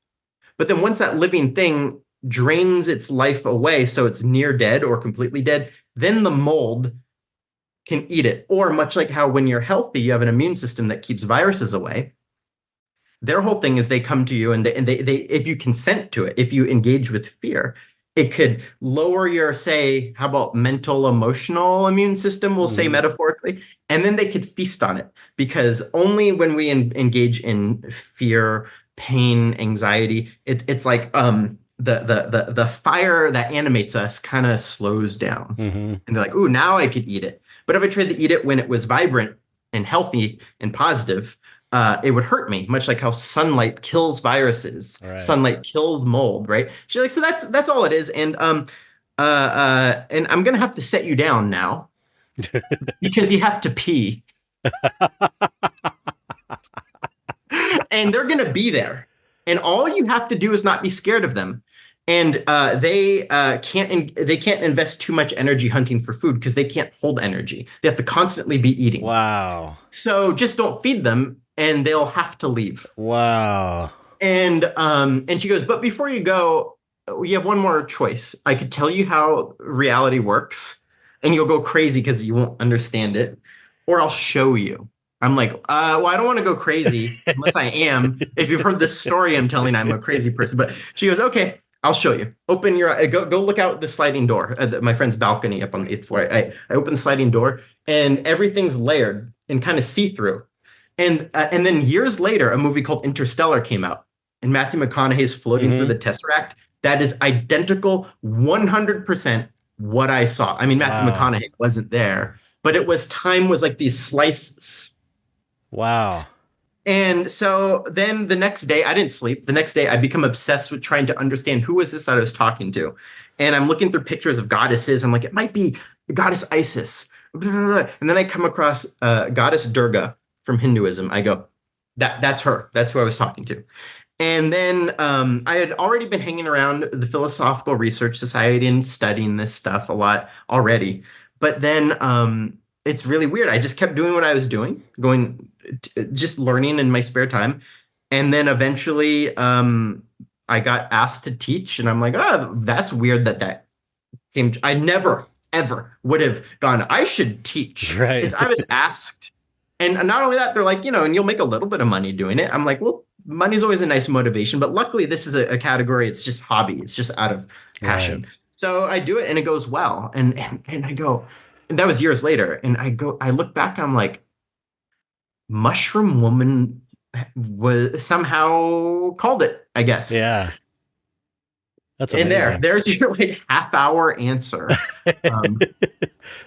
But then once that living thing drains its life away, so it's near dead or completely dead, then the mold can eat it. Or much like how when you're healthy, you have an immune system that keeps viruses away. Their whole thing is they come to you and they if you consent to it, if you engage with fear, it could lower your, say, how about mental, emotional immune system, we'll say metaphorically, and then they could feast on it. Because only when we engage in fear, pain, anxiety, it's like the fire that animates us kind of slows down. And they're like, ooh, now I could eat it. But if I tried to eat it when it was vibrant and healthy and positive, it would hurt me, much like how sunlight kills viruses. Right. Sunlight killed mold, right? She's like, so that's all it is. And I'm gonna have to set you down now because you have to pee. And they're gonna be there. And all you have to do is not be scared of them. And they can't invest too much energy hunting for food because they can't hold energy. They have to constantly be eating. Wow. So just don't feed them, and they'll have to leave. Wow. And she goes, but before you go, you have one more choice. I could tell you how reality works, and you'll go crazy because you won't understand it, or I'll show you. I'm like, well, I don't want to go crazy unless I am. If you've heard this story I'm telling, I'm a crazy person. But she goes, okay, I'll show you. Open your go look out the sliding door, my friend's balcony up on the 8th floor. I open the sliding door, and everything's layered and kind of see through. And then years later, a movie called Interstellar came out, and Matthew McConaughey's floating through the Tesseract. That is identical, 100% what I saw. I mean, Matthew McConaughey wasn't there, but it was time was like these slices. Wow. And so then the next day, I didn't sleep. The next day, I become obsessed with trying to understand who was this that I was talking to. And I'm looking through pictures of goddesses. I'm like, it might be goddess Isis. And then I come across goddess Durga from Hinduism. I go, that's her. That's who I was talking to. And then I had already been hanging around the Philosophical Research Society and studying this stuff a lot already. But then it's really weird. I just kept doing what I was doing, just learning in my spare time. And then eventually I got asked to teach, and I'm like, oh, that's weird that came. I never, ever would have gone, I should teach. Right. I was asked. And not only that, they're like, and you'll make a little bit of money doing it. I'm like, well, money's always a nice motivation, but luckily this is a category. It's just hobby. It's just out of passion. Right. So I do it and it goes well. And I go, and that was years later. And I look back, I'm like, Mushroom Woman was somehow called it, I guess. Yeah. That's amazing. And there's your like half-hour answer.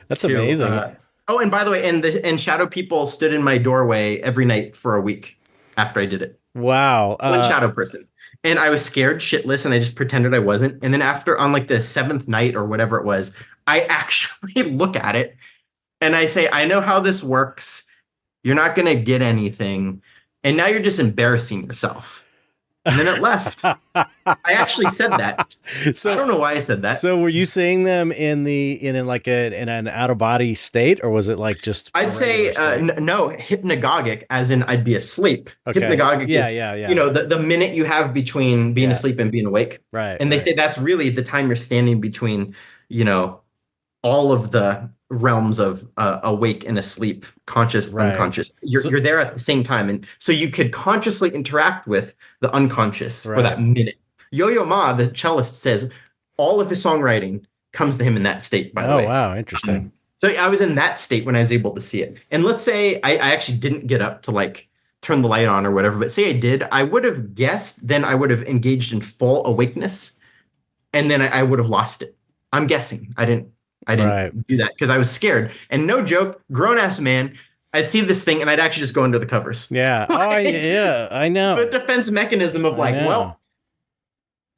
That's amazing. Oh, and by the way, and shadow people stood in my doorway every night for a week after I did it. Wow. One shadow person. And I was scared shitless, and I just pretended I wasn't. And then after, on like the 7th night or whatever it was, I actually look at it and I say, I know how this works. You're not going to get anything. And now you're just embarrassing yourself. And then it left. I actually said that. So I don't know why I said that. So were you seeing them in an out of body state, or was it like just? I'd say no, hypnagogic, as in I'd be asleep. Okay. Hypnagogic is the minute you have between being asleep and being awake. Right. And they say that's really the time you're standing between, all of the realms of awake and asleep, conscious, unconscious. You're there at the same time. And so you could consciously interact with the unconscious for that minute. Yo-Yo Ma, the cellist, says all of his songwriting comes to him in that state, by the way. Oh, wow. Interesting. So I was in that state when I was able to see it. And let's say I actually didn't get up to like turn the light on or whatever, but say I did, I would have guessed, then I would have engaged in full awakeness, and then I would have lost it. I'm guessing. I didn't do that because I was scared. And no joke, grown-ass man, I'd see this thing and I'd actually just go under the covers. Yeah. I know. The defense mechanism of well,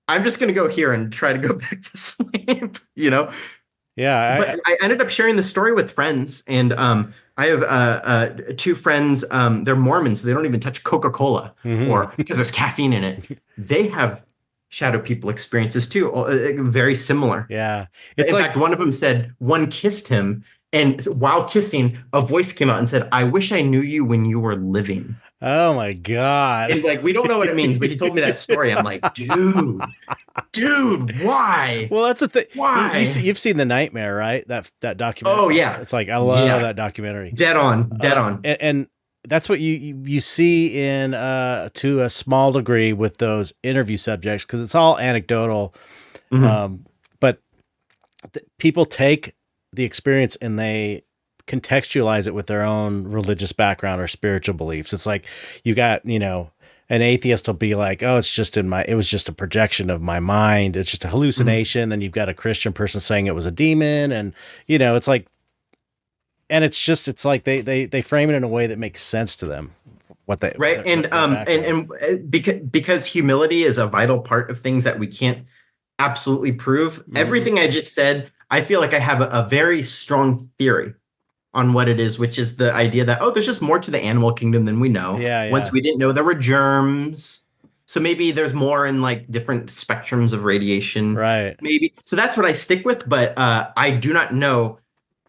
I'm just going to go here and try to go back to sleep, Yeah. But I ended up sharing the story with friends, and I have 2 friends. They're Mormons, so they don't even touch Coca-Cola or because there's caffeine in it. They have shadow people experiences too, very similar. Yeah. In fact, one of them said one kissed him, and while kissing, a voice came out and said, I wish I knew you when you were living. Oh my God. And like, we don't know what it means, but he told me that story. I'm like, dude, why? Well, that's the thing. Why? You've seen The Nightmare, right? That documentary. Oh yeah. It's like, I love that documentary. Dead on. And that's what you see in to a small degree with those interview subjects, because it's all anecdotal. But people take the experience and they contextualize it with their own religious background or spiritual beliefs. It's like you got, an atheist will be like, oh, it was just a projection of my mind. It's just a hallucination. Then you've got a Christian person saying it was a demon. And, it's like, and it's like they frame it in a way that makes sense to them. Because humility is a vital part of things that we can't absolutely prove. Everything I just said, I feel like I have a very strong theory on what it is, which is the idea that, there's just more to the animal kingdom than we know. Once we didn't know there were germs. So maybe there's more in like different spectrums of radiation. Right. Maybe. So that's what I stick with. But I do not know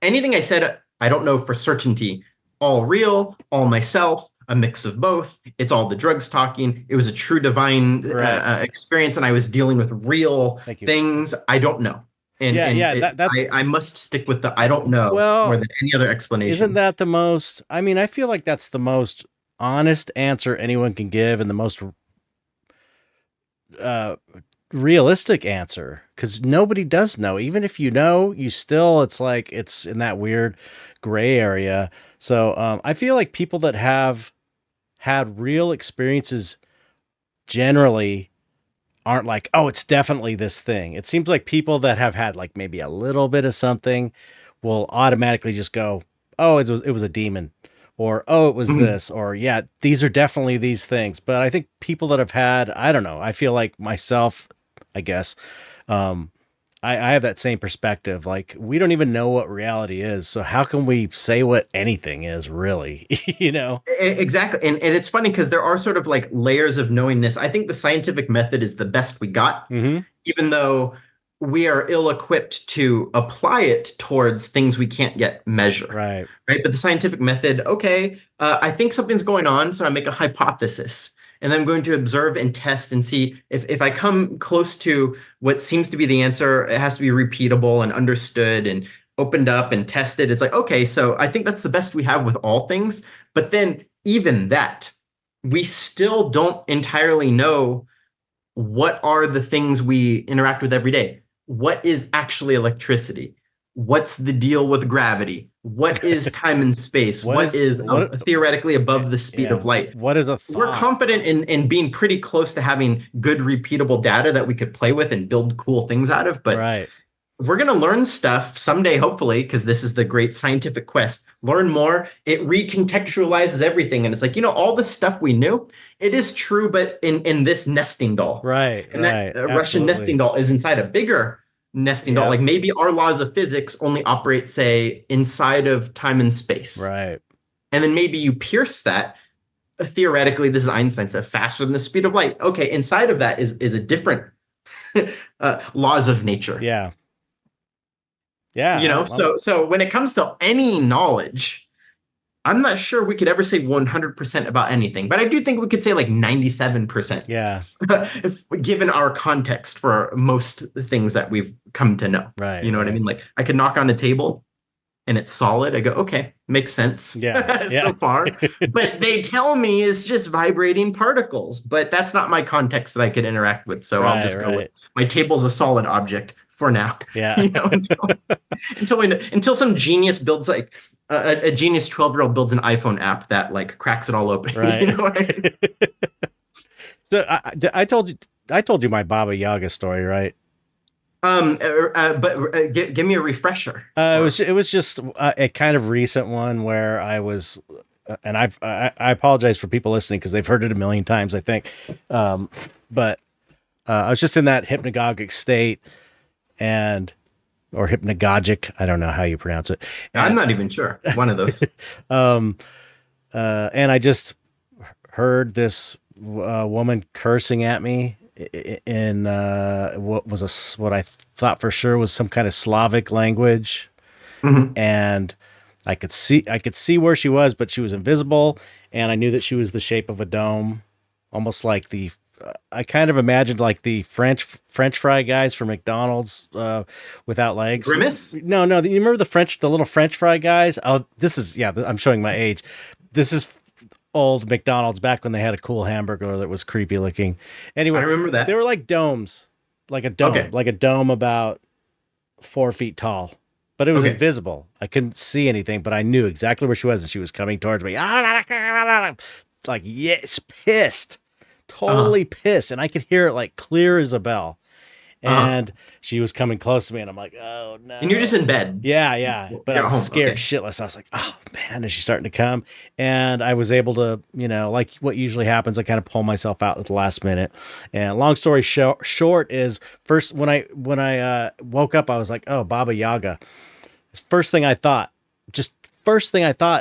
anything I said. I don't know for certainty. All real, all myself, a mix of both. It's all the drugs talking. It was a true divine experience, and I was dealing with real things. I don't know. I must stick with the I don't know more than any other explanation. Isn't that the most? I mean, I feel like that's the most honest answer anyone can give, and the most realistic answer, because nobody does know. Even if you know, you still, it's like it's in that weird gray area. So I feel like people that have had real experiences generally aren't like, oh, it's definitely this thing. It seems like people that have had like maybe a little bit of something will automatically just go, oh, it was a demon, or oh, it was Mhm. this, or yeah, these are definitely these things. But I think people that have had, I don't know, I feel like myself, I guess, um, I have that same perspective. Like, we don't even know what reality is, so how can we say what anything is really? You know? Exactly. And it's funny because there are sort of like layers of knowingness. I think the scientific method is the best we got, Mm-hmm. even though we are ill-equipped to apply it towards things we can't yet measure, Right. right? But the scientific method, okay, I think something's going on, so I make a hypothesis, and then I'm going to observe and test and see if I come close to what seems to be the answer, it has to be repeatable and understood and opened up and tested. It's like, okay, so I think that's the best we have with all things. But then even that, we still don't entirely know what are the things we interact with every day. What is actually electricity? What's the deal with gravity? What is time and space? What What is is what? theoretically above the speed Yeah. of light? What is a We're thought? confident in being pretty close to having good repeatable data that we could play with and build cool things out of. But Right. we're going to learn stuff someday, hopefully, because this is the great scientific quest. Learn more. It recontextualizes everything. And it's like, all the stuff we knew, it is true, but in this nesting doll. Right. And that Right. Russian nesting Absolutely. doll is inside a bigger nesting doll. Yep. Like maybe our laws of physics only operate, say, inside of time and space. Right. And then maybe you pierce that. Theoretically, this is Einstein stuff, faster than the speed of light. Okay, inside of that is a different laws of nature. Yeah. Yeah. So when it comes to any knowledge, I'm not sure we could ever say 100% about anything, but I do think we could say like 97%, Yeah. given our context for most things that we've come to know. Right. You know what I Right. mean? Like I could knock on a table and it's solid. I go, okay, makes sense Yeah. Yeah. so far. But they tell me it's just vibrating particles, but that's not my context that I could interact with. So I'll Right. just go with Right. my table's a solid object for now. Yeah. Until some genius builds like a genius 12-year-old builds an iPhone app that like cracks it all open. Right. You know what I mean? So I told you my Baba Yaga story, right? But give me a refresher. It was just a kind of recent one where I was, and I apologize for people listening because they've heard it a million times, I think. But I was just in that hypnagogic state or hypnagogic. I don't know how you pronounce it. I'm not even sure. One of those. And I just heard this woman cursing at me in what I thought for sure was some kind of Slavic language, Mhm. and I could see where she was, but she was invisible, and I knew that she was the shape of a dome, almost like I kind of imagined like the French fry guys from McDonald's without legs. Grimace? No, you remember the little French fry guys? Oh, I'm showing my age. This is old McDonald's back when they had a cool hamburger that was creepy looking. Anyway, I remember that. they were like domes, Okay. like a dome about 4 feet tall, but it was Okay. invisible. I couldn't see anything, but I knew exactly where she was, and she was coming towards me. Like, yes, pissed, totally pissed, and I could hear it like clear as a bell. And she was coming close to me, and I'm like, oh no. And you're just in bed. Yeah. But I You're was home. scared Okay. shitless. I was like, oh man, is she starting to come? And I was able to, like what usually happens, I kind of pull myself out at the last minute. And long story short is first when I woke up, I was like, oh, Baba Yaga. It's first thing I thought.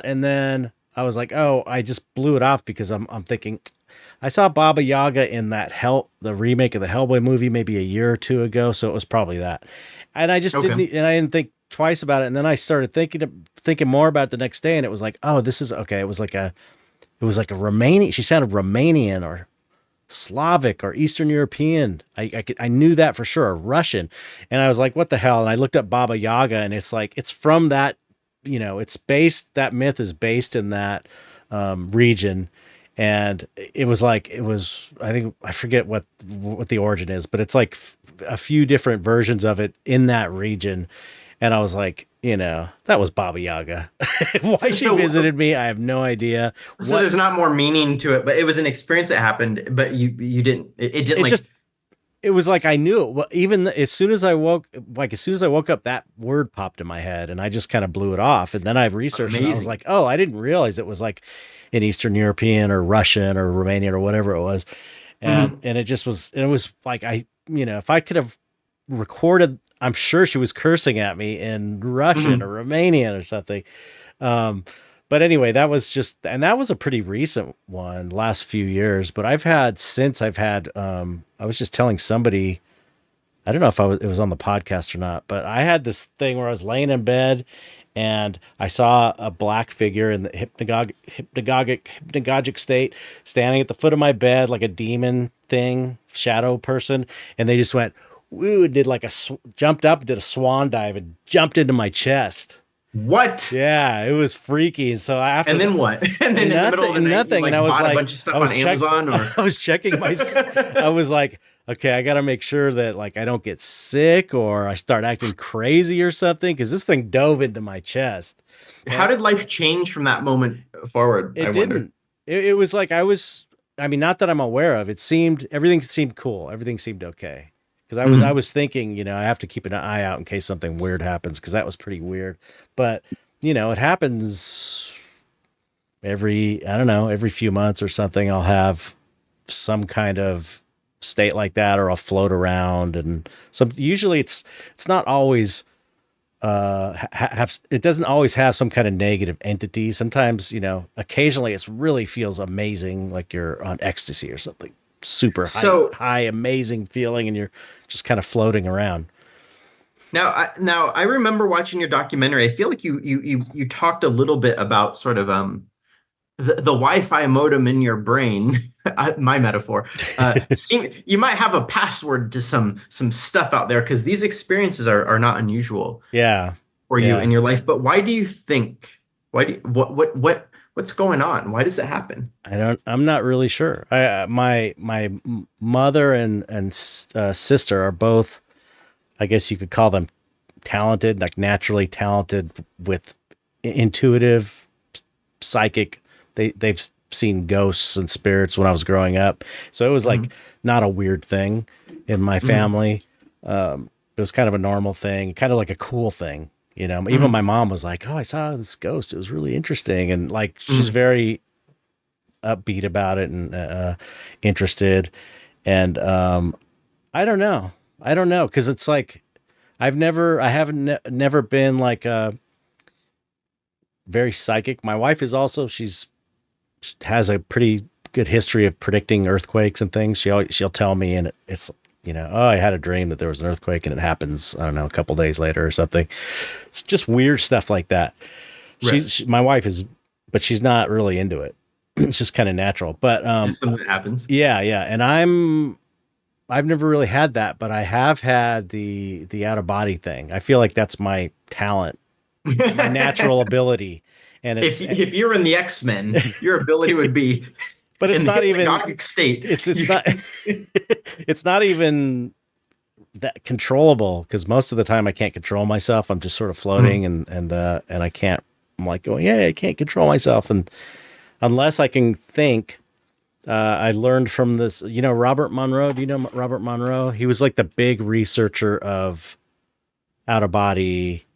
And then I was like, oh, I just blew it off because I'm thinking I saw Baba Yaga in the remake of the Hellboy movie maybe a year or two ago, so it was probably that. And I just didn't think twice about it. And then I started thinking more about it the next day, and it was like, oh, this is okay. It was like a Romanian. She sounded Romanian or Slavic or Eastern European. I knew that for sure, or Russian. And I was like, what the hell? And I looked up Baba Yaga, and it's like it's from that. That myth is based in that region. And it was like, I think, I forget what the origin is, but it's like a few different versions of it in that region. And I was like, that was Baba Yaga. Why she visited me, I have no idea. So there's not more meaning to it, but it was an experience that happened, but you didn't, it didn't like. It was like I knew it. Well, even as soon as I woke up, that word popped in my head, and I just kind of blew it off. And then I researched it, and I was like, oh, I didn't realize it was like in Eastern European or Russian or Romanian or whatever it was. And and it just was, and it was like, if I could have recorded, I'm sure she was cursing at me in Russian or Romanian or something. But anyway, that was a pretty recent one, last few years. But I was just telling somebody, I don't know if it was on the podcast or not, but I had this thing where I was laying in bed and I saw a black figure in the hypnagogic state standing at the foot of my bed, like a demon thing, shadow person. And they just went, woo, did like jumped up, did a swan dive and jumped into my chest. What? Yeah, it was freaky. So and then what? And then in the middle of the night, nothing. And I was like, a bunch of stuff on Amazon. Or I was checking I was like, okay, I got to make sure that like I don't get sick or I start acting crazy or something, because this thing dove into my chest. How did life change from that moment forward? It didn't. It was like not that I'm aware of. Everything seemed cool. Everything seemed okay. Because I was thinking, I have to keep an eye out in case something weird happens, because that was pretty weird. But, it happens every few months or something. I'll have some kind of state like that, or I'll float around, and usually it's not always it doesn't always have some kind of negative entity. Sometimes, occasionally it really feels amazing, like you're on ecstasy or something. Super high, amazing feeling, and you're just kind of floating around. Now I remember watching your documentary. I feel like you talked a little bit about sort of the Wi-Fi modem in your brain. My metaphor. You might have a password to some stuff out there, because these experiences are not unusual. Yeah, for you in your life. But why do you think? What's going on? Why does it happen? I'm not really sure. My mother and sister are both, I guess you could call them talented, like naturally talented with intuitive, psychic. They've seen ghosts and spirits when I was growing up. So it was like not a weird thing in my family. It was kind of a normal thing, kind of like a cool thing. Even my mom was like, oh, I saw this ghost. It was really interesting. And like, she's very upbeat about it and interested. And I don't know. Cause it's like, I haven't never been like very psychic. My wife is also, she has a pretty good history of predicting earthquakes and things. She'll tell me, and it's, oh, I had a dream that there was an earthquake, and it happens, I don't know, a couple days later or something. It's just weird stuff like that. Right. My wife is, but she's not really into it. It's just kind of natural. But something happens. Yeah. And I've never really had that, but I have had the out of body thing. I feel like that's my talent, my natural ability. And if you're in the X-Men, your ability would be. But it's not even state. It's not. It's not even that controllable, because most of the time I can't control myself. I'm just sort of floating, and I can't. I'm like going, yeah, I can't control myself, and unless I can think. I learned from this. Robert Monroe. Do you know Robert Monroe? He was like the big researcher of out of body,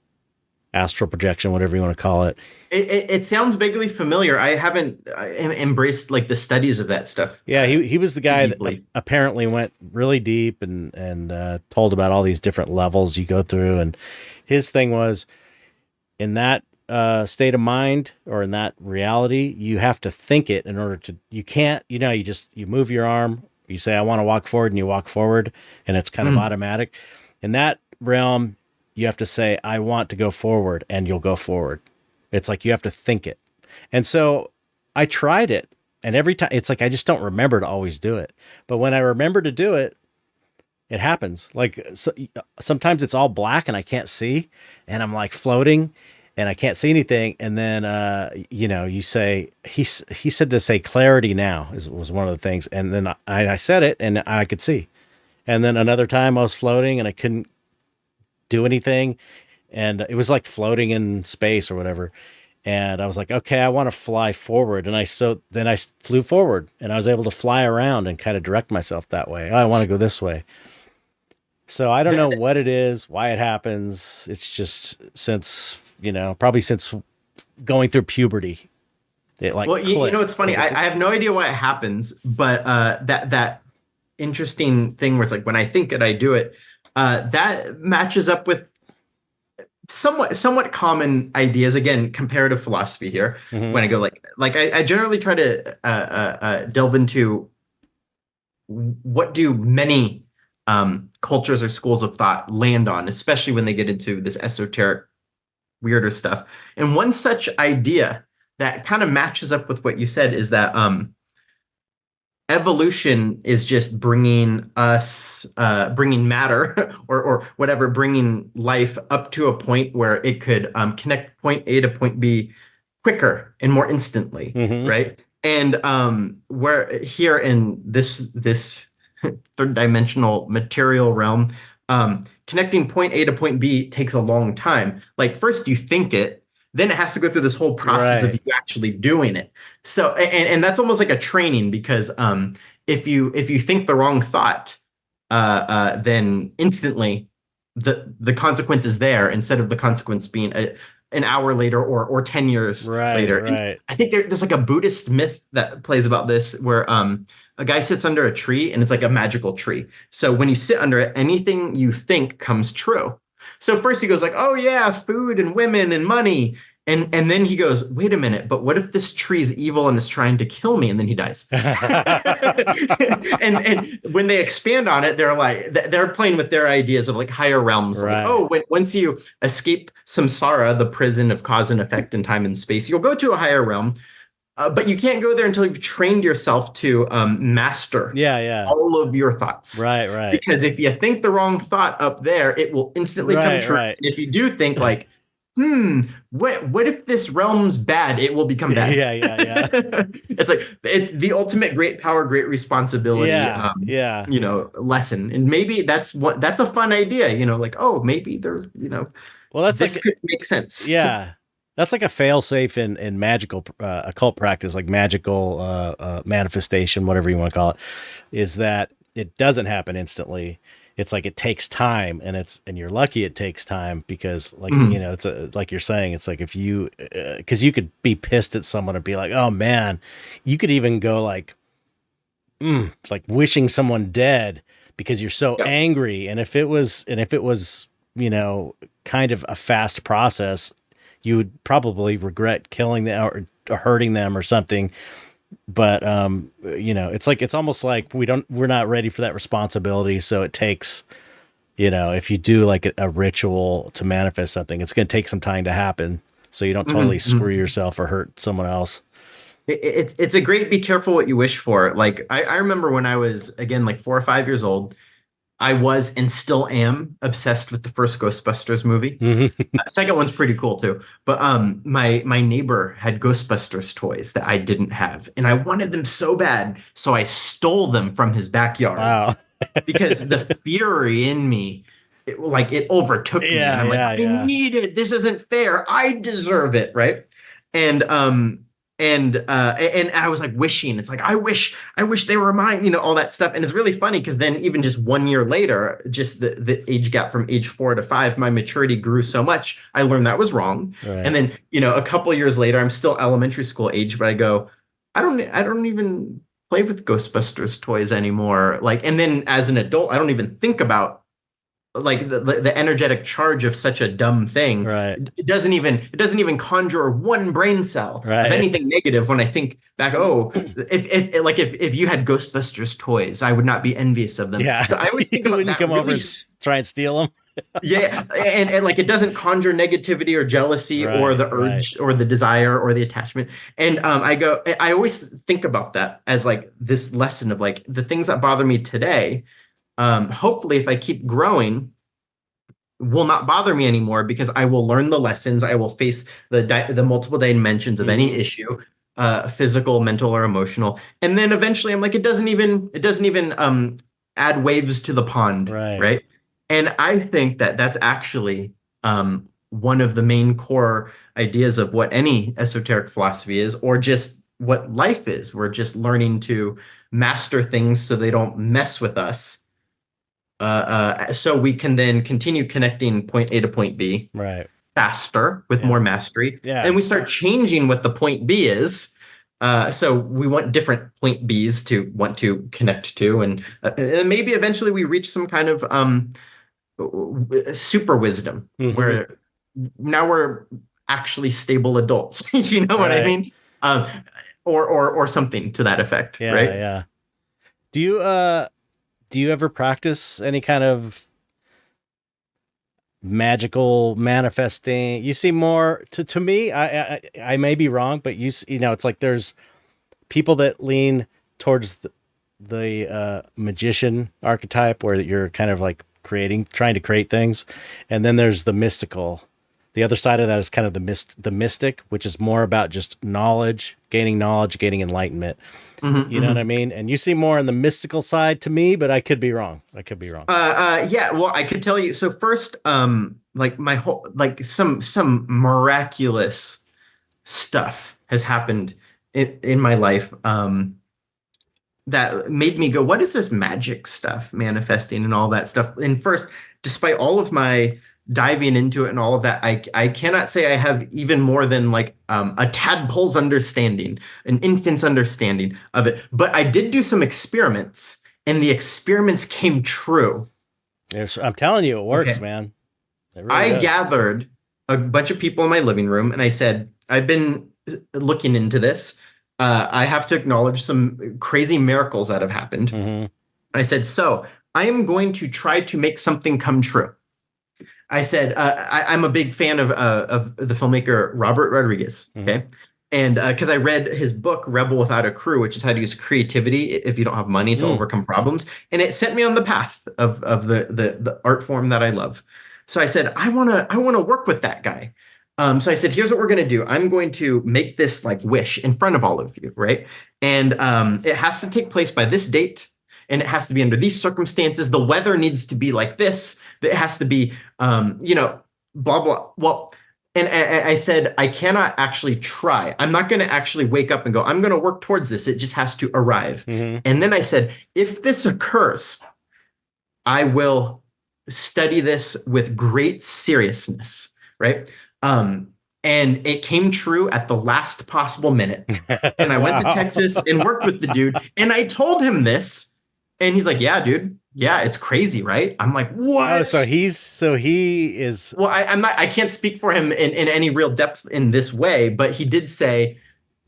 astral projection, whatever you want to call it. It sounds vaguely familiar. I haven't embraced like the studies of that stuff. Yeah, he was the guy that apparently went really deep and told about all these different levels you go through. And his thing was, in that state of mind or in that reality, you have to think it in order to. You can't. You move your arm. You say, I want to walk forward, and you walk forward, and it's kind of automatic. In that realm, you have to say, I want to go forward, and you'll go forward. It's like you have to think it. And so I tried it, and every time it's like I just don't remember to always do it. But when I remember to do it, it happens. Like sometimes it's all black and I can't see, and I'm like floating, and I can't see anything. And then, you say, he said to say clarity now was one of the things. And then I said it and I could see. And then another time I was floating and I couldn't do anything. And it was like floating in space or whatever. And I was like, okay, I want to fly forward. And then I flew forward and I was able to fly around and kind of direct myself that way. Oh, I want to go this way. So I don't know what it is, why it happens. It's just probably since going through puberty. It like well, you know, it's funny. I have no idea why it happens, but that interesting thing where it's like when I think it, I do it. That matches up with somewhat common ideas. Again, comparative philosophy here. Mm-hmm. When I go I generally try to delve into what do many cultures or schools of thought land on, especially when they get into this esoteric, weirder stuff. And one such idea that kind of matches up with what you said is that evolution is just bringing matter or whatever, bringing life up to a point where it could connect point A to point B quicker and more instantly, mm-hmm. right? And where here in this third dimensional material realm, connecting point A to point B takes a long time. Like first you think it, then it has to go through this whole process of you actually doing it. So, and that's almost like a training, because if you think the wrong thought, then instantly the consequence is there, instead of the consequence being an hour later or 10 years later. Right. I think there's like a Buddhist myth that plays about this, where a guy sits under a tree and it's like a magical tree. So when you sit under it, anything you think comes true. So first he goes like, oh yeah, food and women and money. And then he goes, wait a minute, but what if this tree is evil and is trying to kill me? And then he dies. and when they expand on it, they're playing with their ideas of like higher realms. Right. Like, oh, once you escape samsara, the prison of cause and effect in time and space, you'll go to a higher realm. But you can't go there until you've trained yourself to master all of your thoughts. Right. Because if you think the wrong thought up there, it will instantly come true. Right. And if you do think like, what if this realm's bad? It will become bad. Yeah. It's the ultimate great power, great responsibility. Lesson. And maybe that's a fun idea. Like, oh, maybe there. Well, this could make sense. Yeah. That's like a fail-safe in magical occult practice, like magical manifestation, whatever you want to call it, is that it doesn't happen instantly. It's like it takes time, and you're lucky it takes time, because it's like you're saying, it's like if you, because you could be pissed at someone and be like, oh man, you could even go like wishing someone dead because you're so angry. And if it was kind of a fast process, you would probably regret killing them or hurting them or something. But, it's almost like we're not ready for that responsibility. So it takes, if you do like a ritual to manifest something, it's going to take some time to happen. So you don't totally screw yourself or hurt someone else. It's a great, be careful what you wish for. Like, I remember when I was, again, like 4 or 5 years old, I was and still am obsessed with the first Ghostbusters movie. Second one's pretty cool too. But my neighbor had Ghostbusters toys that I didn't have, and I wanted them so bad, so I stole them from his backyard. Wow. Because the fury in me, it overtook me. And I'm I need it. This isn't fair. I deserve it, right? And I was like wishing, it's like, I wish they were mine, all that stuff. And it's really funny because then even just 1 year later, just the age gap from age 4 to 5, my maturity grew so much. I learned that was wrong. Right. And then, a couple of years later, I'm still elementary school age, but I go, I don't even play with Ghostbusters toys anymore. And then as an adult, I don't even think about the energetic charge of such a dumb thing. Right. It doesn't even conjure one brain cell of anything negative when I think back. Oh, if you had Ghostbusters toys, I would not be envious of them. Yeah. So I always think about wouldn't that. Come over and try and steal them. Yeah, and it doesn't conjure negativity or jealousy or the urge or the desire or the attachment. And I always think about that as like this lesson of like the things that bother me today. Hopefully if I keep growing, will not bother me anymore because I will learn the lessons. I will face the multiple dimensions of any Hmm. issue, physical, mental, or emotional. And then eventually I'm like, it doesn't even add waves to the pond, Right. right? And I think that that's actually one of the main core ideas of what any esoteric philosophy is, or just what life is. We're just learning to master things so they don't mess with us, so we can then continue connecting point A to point B Right. faster with Yeah. more mastery. Yeah. And we start changing what the point B is. So we want different point Bs to want to connect to. And maybe eventually we reach some kind of super wisdom Hmm. where now we're actually stable adults. You know what I Right. mean? Um, or something to that effect, Yeah. right? Yeah. Do you do you ever practice any kind of magical manifesting? You see more to me. I may be wrong, but you know, it's like there's people that lean towards the magician archetype, where you're kind of like trying to create things, and then there's the mystical. The other side of that is kind of the mystic, which is more about just knowledge, gaining enlightenment. Mhm, You know what I mhm. mean? And you see more on the mystical side to me, but I could be wrong. I could be wrong. Yeah, well, I could tell you. So first, like my whole, like some miraculous stuff has happened in my life, that made me go, what is this magic stuff manifesting and all that stuff? And first, despite all of my diving into it and all of that, I cannot say I have even more than like a tadpole's understanding, an infant's understanding of it. But I did do some experiments, and the experiments came true. I'm telling you, it works, Okay. man. It really I does. gathered a bunch of people in my living room and I said, I've been looking into this. I have to acknowledge some crazy miracles that have happened. Hmm. I said, so I am going to try to make something come true. I said, I'm a big fan of the filmmaker Robert Rodriguez. Hmm. Okay. And because I read his book, Rebel Without a Crew, which is how to use creativity if you don't have money to Mm. overcome problems. And it sent me on the path of the art form that I love. So I said, I wanna work with that guy. So I said, here's what we're gonna do. I'm going to make this like wish in front of all of you, right? And it has to take place by this date, and it has to be under these circumstances. The weather needs to be like this. It has to be, blah blah. Well, and I said, I cannot actually try. I'm not going to actually wake up and go, I'm going to work towards this. It just has to arrive. Hmm. And then I said, if this occurs, I will study this with great seriousness, right? Um, and it came true at the last possible minute. And I went to Wow. Texas and worked with the dude. And I told him this. And he's like, yeah, dude. Yeah, it's crazy, right? I'm like, Oh, what? so he is Well, I can't speak for him in any real depth in this way, but he did say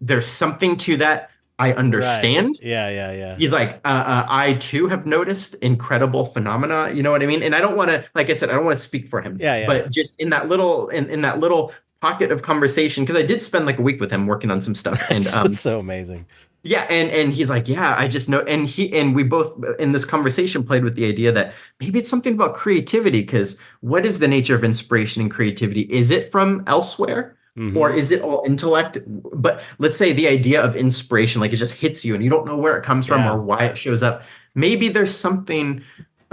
there's something to that. I right. understand. Yeah, yeah, yeah. He's like, I too have noticed incredible phenomena. You know what I mean? And I don't want to, like I said, I don't want to speak for him, Yeah, yeah. but just in that little pocket of conversation, because I did spend like a week with him working on some stuff, and That's so amazing. yeah, and he's like, yeah, I just know, and we both in this conversation played with the idea that maybe it's something about creativity, because what is the nature of inspiration and creativity? Is it from elsewhere? Or Hmm. is it all intellect? But let's say the idea of inspiration, like it just hits you and you don't know where it comes from Yeah. or why it shows up. Maybe there's something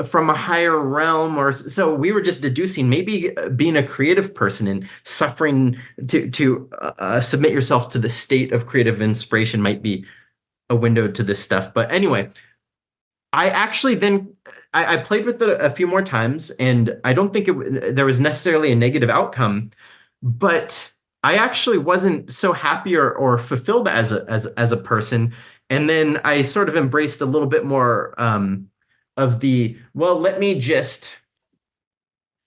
from a higher realm, or so we were just deducing. Maybe being a creative person and suffering to submit yourself to the state of creative inspiration might be a window to this stuff. But anyway, I actually then I played with it a few more times, and I don't think there was necessarily a negative outcome, but I actually wasn't so happy or fulfilled as a person. And then I sort of embraced a little bit more of the, well, let me just.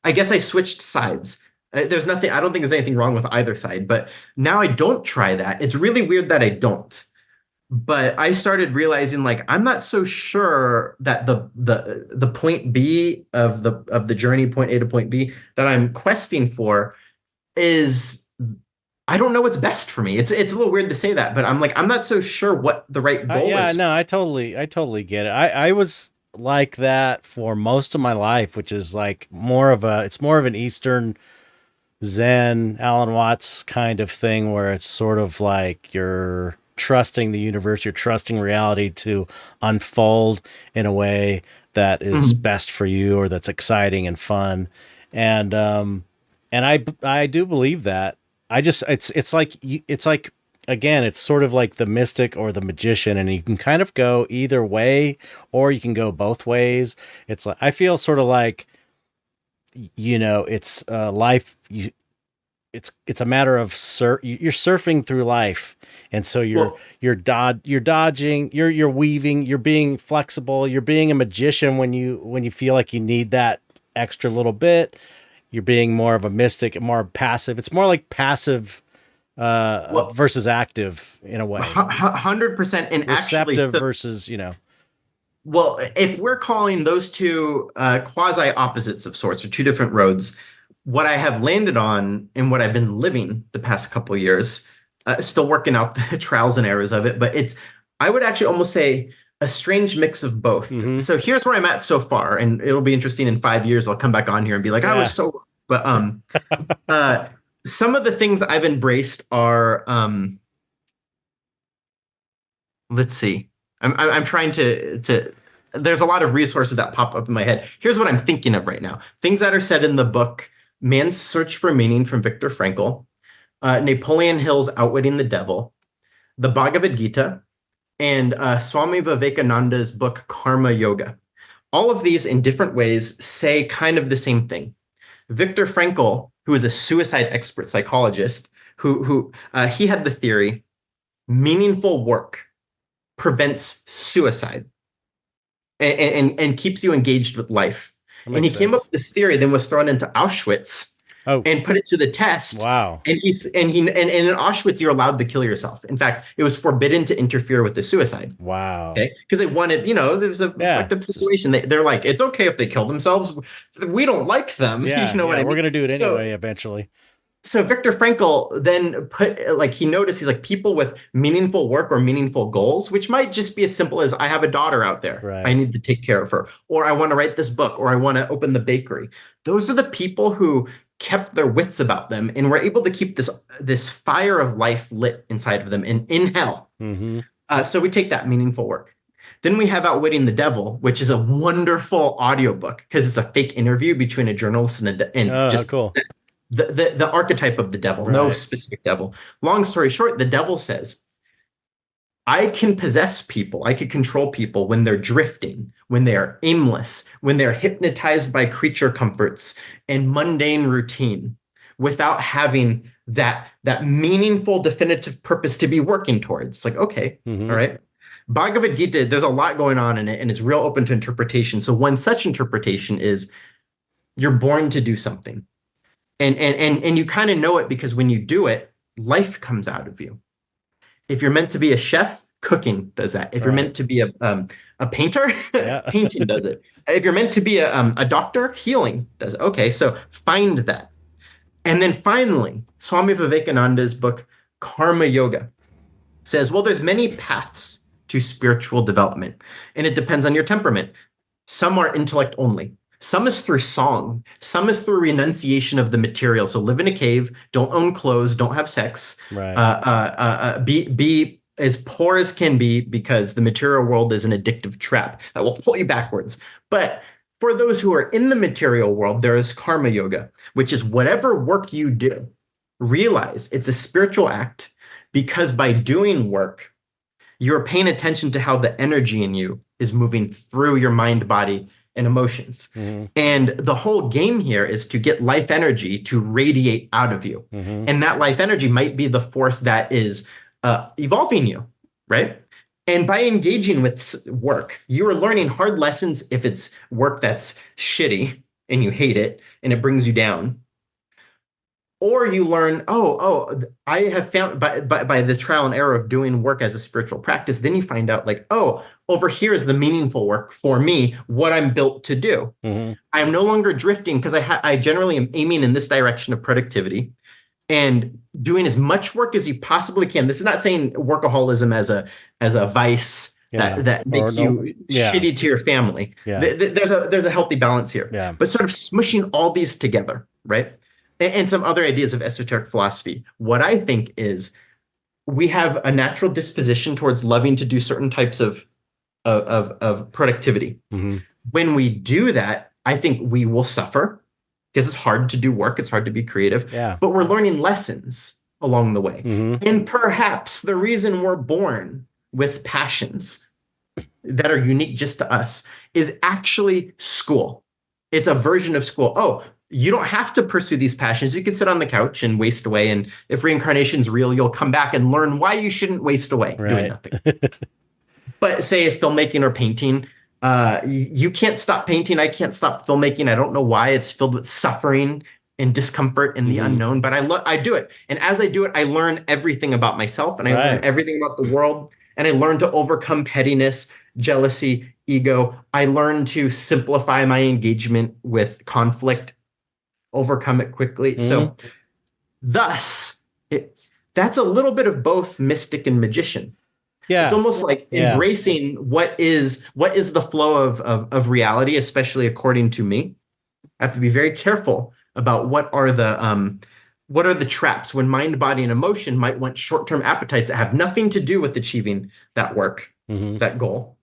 I guess I switched sides. There's nothing. I don't think there's anything wrong with either side, but now I don't try that. It's really weird that I don't, but I started realizing like I'm not so sure that the point B of the journey, point A to point B, that I'm questing for is, I don't know what's best for me. It's a little weird to say that, but I'm like, I'm not so sure what the right goal Yeah, is. no, I totally get it. I was like that for most of my life, which is like it's more of an Eastern Zen, Alan Watts kind of thing, where it's sort of like you're trusting the universe, you're trusting reality to unfold in a way that is Mhm. best for you or that's exciting and fun. And I do believe that. I just it's like again, it's sort of like the mystic or the magician, and you can kind of go either way, or you can go both ways. It's like I feel sort of like, it's life. It's a matter of you're surfing through life, and so Well, you're dodging, you're weaving, you're being flexible, you're being a magician when you feel like you need that extra little bit. You're being more of a mystic, more passive. It's more like passive well, versus active in a way. 100%. And actually, Receptive versus, well, if we're calling those two quasi opposites of sorts, or two different roads, what I have landed on and what I've been living the past couple of years, still working out the trials and errors of it, but I would actually almost say a strange mix of both. mm-hmm. So here's where I'm at so far, and it'll be interesting in 5 years. I'll come back on here and be like, I Yeah. was so wrong. But some of the things I've embraced are, let's see. I'm trying to. There's a lot of resources that pop up in my head. Here's what I'm thinking of right now. Things that are said in the book Man's Search for Meaning from Viktor Frankl, Napoleon Hill's Outwitting the Devil, the Bhagavad Gita, and Swami Vivekananda's book Karma Yoga. All of these in different ways say kind of the same thing. Viktor Frankl, who is a suicide expert psychologist, who he had the theory meaningful work prevents suicide and keeps you engaged with life. And he came up with this theory, then was thrown into Auschwitz and put it to the test. Wow. And in Auschwitz, you're allowed to kill yourself. In fact, it was forbidden to interfere with the suicide. Wow. Okay. Because they wanted, there was a fucked up situation. They're like, it's okay if they kill themselves. We don't like them. Yeah. You know what I mean? We're going to do it anyway, eventually. So Viktor Frankl then he noticed, he's like, people with meaningful work or meaningful goals, which might just be as simple as I have a daughter out there. Right. I need to take care of her, or I want to write this book, or I want to open the bakery. Those are the people who kept their wits about them and were able to keep this fire of life lit inside of them in hell. Mm-hmm. So we take that meaningful work. Then we have Outwitting the Devil, which is a wonderful audiobook because it's a fake interview between a journalist and just cool. The archetype of the devil, right. No specific devil. Long story short, the devil says, I can possess people, I can control people when they're drifting, when they are aimless, when they're hypnotized by creature comforts and mundane routine, without having that meaningful, definitive purpose to be working towards. It's like, okay, all right. Bhagavad Gita, there's a lot going on in it, and it's real open to interpretation. So one such interpretation is you're born to do something. And you kind of know it because when you do it, life comes out of you. If you're meant to be a chef, cooking does that. If you're meant to be a painter, painting does it. If you're meant to be a doctor, healing does it. Okay, so find that. And then finally, Swami Vivekananda's book, Karma Yoga, says, well, there's many paths to spiritual development, and it depends on your temperament. Some are intellect only. Some is through song. Some is through renunciation of the material. So live in a cave, don't own clothes, don't have sex, be as poor as can be, because the material world is an addictive trap that will pull you backwards. But for those who are in the material world, there is karma yoga, which is whatever work you do, realize it's a spiritual act, because by doing work, you're paying attention to how the energy in you is moving through your mind, body, and emotions. And the whole game here is to get life energy to radiate out of you. And that life energy might be the force that is evolving you, right? And by engaging with work, you are learning hard lessons if it's work that's shitty and you hate it and it brings you down. Or you learn, I have found by the trial and error of doing work as a spiritual practice, then you find out like, over here is the meaningful work for me, what I'm built to do. I'm no longer drifting because I generally am aiming in this direction of productivity and doing as much work as you possibly can. This is not saying workaholism as a vice Yeah. that Or makes no. you Yeah. shitty to your family. Yeah. There's a healthy balance here. Yeah. But sort of smushing all these together, right? And some other ideas of esoteric philosophy. What I think is we have a natural disposition towards loving to do certain types of productivity. Mm-hmm. When we do that, I think we will suffer because it's hard to do work. It's hard to be creative. Yeah. But we're learning lessons along the way. Mm-hmm. And perhaps the reason we're born with passions that are unique just to us is actually school. It's a version of school. Oh, you don't have to pursue these passions. You can sit on the couch and waste away. And if reincarnation's real, you'll come back and learn why you shouldn't waste away doing nothing. But say if filmmaking or painting, you can't stop painting. I can't stop filmmaking. I don't know why. It's filled with suffering and discomfort and the unknown, but I do it. And as I do it, I learn everything about myself and I learn everything about the world. And I learn to overcome pettiness, jealousy, ego. I learn to simplify my engagement with conflict, overcome it quickly. So thus, that's a little bit of both mystic and magician. Yeah. It's almost like embracing what is the flow of reality, especially according to me. I have to be very careful about what are the traps when mind, body, and emotion might want short-term appetites that have nothing to do with achieving that work, that goal,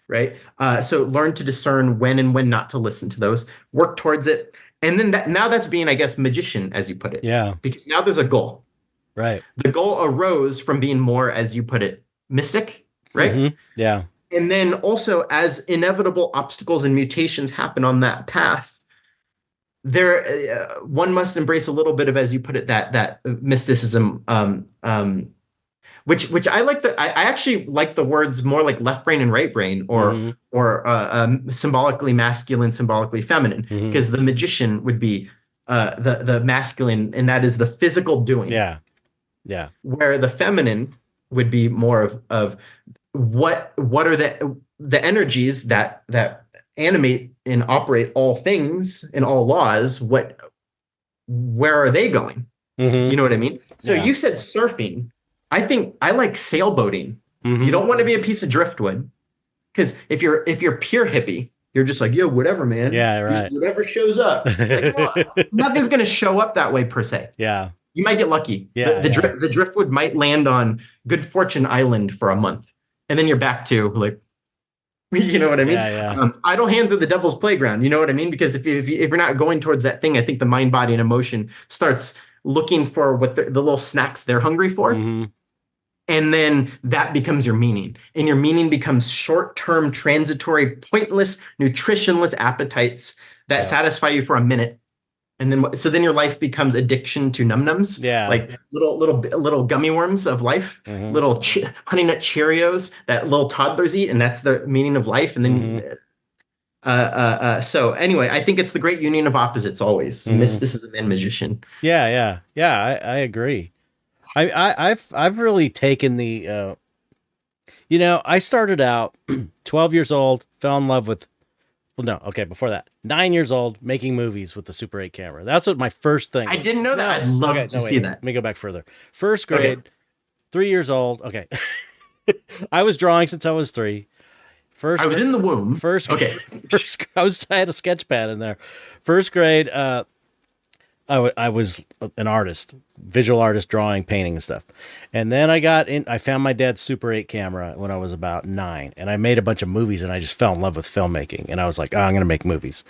right? So learn to discern when and when not to listen to those, work towards it. And then now that's being, I guess, magician, as you put it. Yeah. Because now there's a goal. Right. The goal arose from being more, as you put it, mystic, right? Yeah. And then also as inevitable obstacles and mutations happen on that path, there one must embrace a little bit of, as you put it, that mysticism, which I like. I actually like the words more like left brain and right brain, or symbolically masculine, symbolically feminine, because the magician would be the masculine, and that is the physical doing. Yeah. Where the feminine would be more of what are the energies that animate and operate all things and all laws. Where are they going? You know what I mean? So you said surfing. I think I like sailboating. You don't want to be a piece of driftwood, because if you're pure hippie, you're just like, yo, whatever, man. Yeah, right. Just whatever shows up. Like, well, nothing's going to show up that way per se. Yeah. You might get lucky. Yeah, The driftwood might land on Good Fortune Island for a month, and then you're back to like, you know what I mean? Idle hands are the devil's playground. You know what I mean? Because if you're not going towards that thing, I think the mind, body, and emotion starts looking for what the little snacks they're hungry for. And then that becomes your meaning. And your meaning becomes short-term, transitory, pointless, nutritionless appetites that satisfy you for a minute. And then your life becomes addiction to num-nums. Like little gummy worms of life, little Honey Nut Cheerios that little toddlers eat. And that's the meaning of life. And then, so anyway, I think it's the great union of opposites always. Mysticism and magician. Yeah. I agree. I've really taken the, I started out 12 years old, fell in love with, before that, 9 years old, making movies with the Super 8 camera. That's what my first thing. I didn't know that. I'd love to see that. Let me go back further. First grade, 3 years old. Okay. I was drawing since I was 3. I was in the womb. I had a sketch pad in there. First grade, I was an artist, visual artist, drawing, painting and stuff. And then I found my dad's Super 8 camera when I was about 9, and I made a bunch of movies, and I just fell in love with filmmaking. And I was like, I'm going to make movies.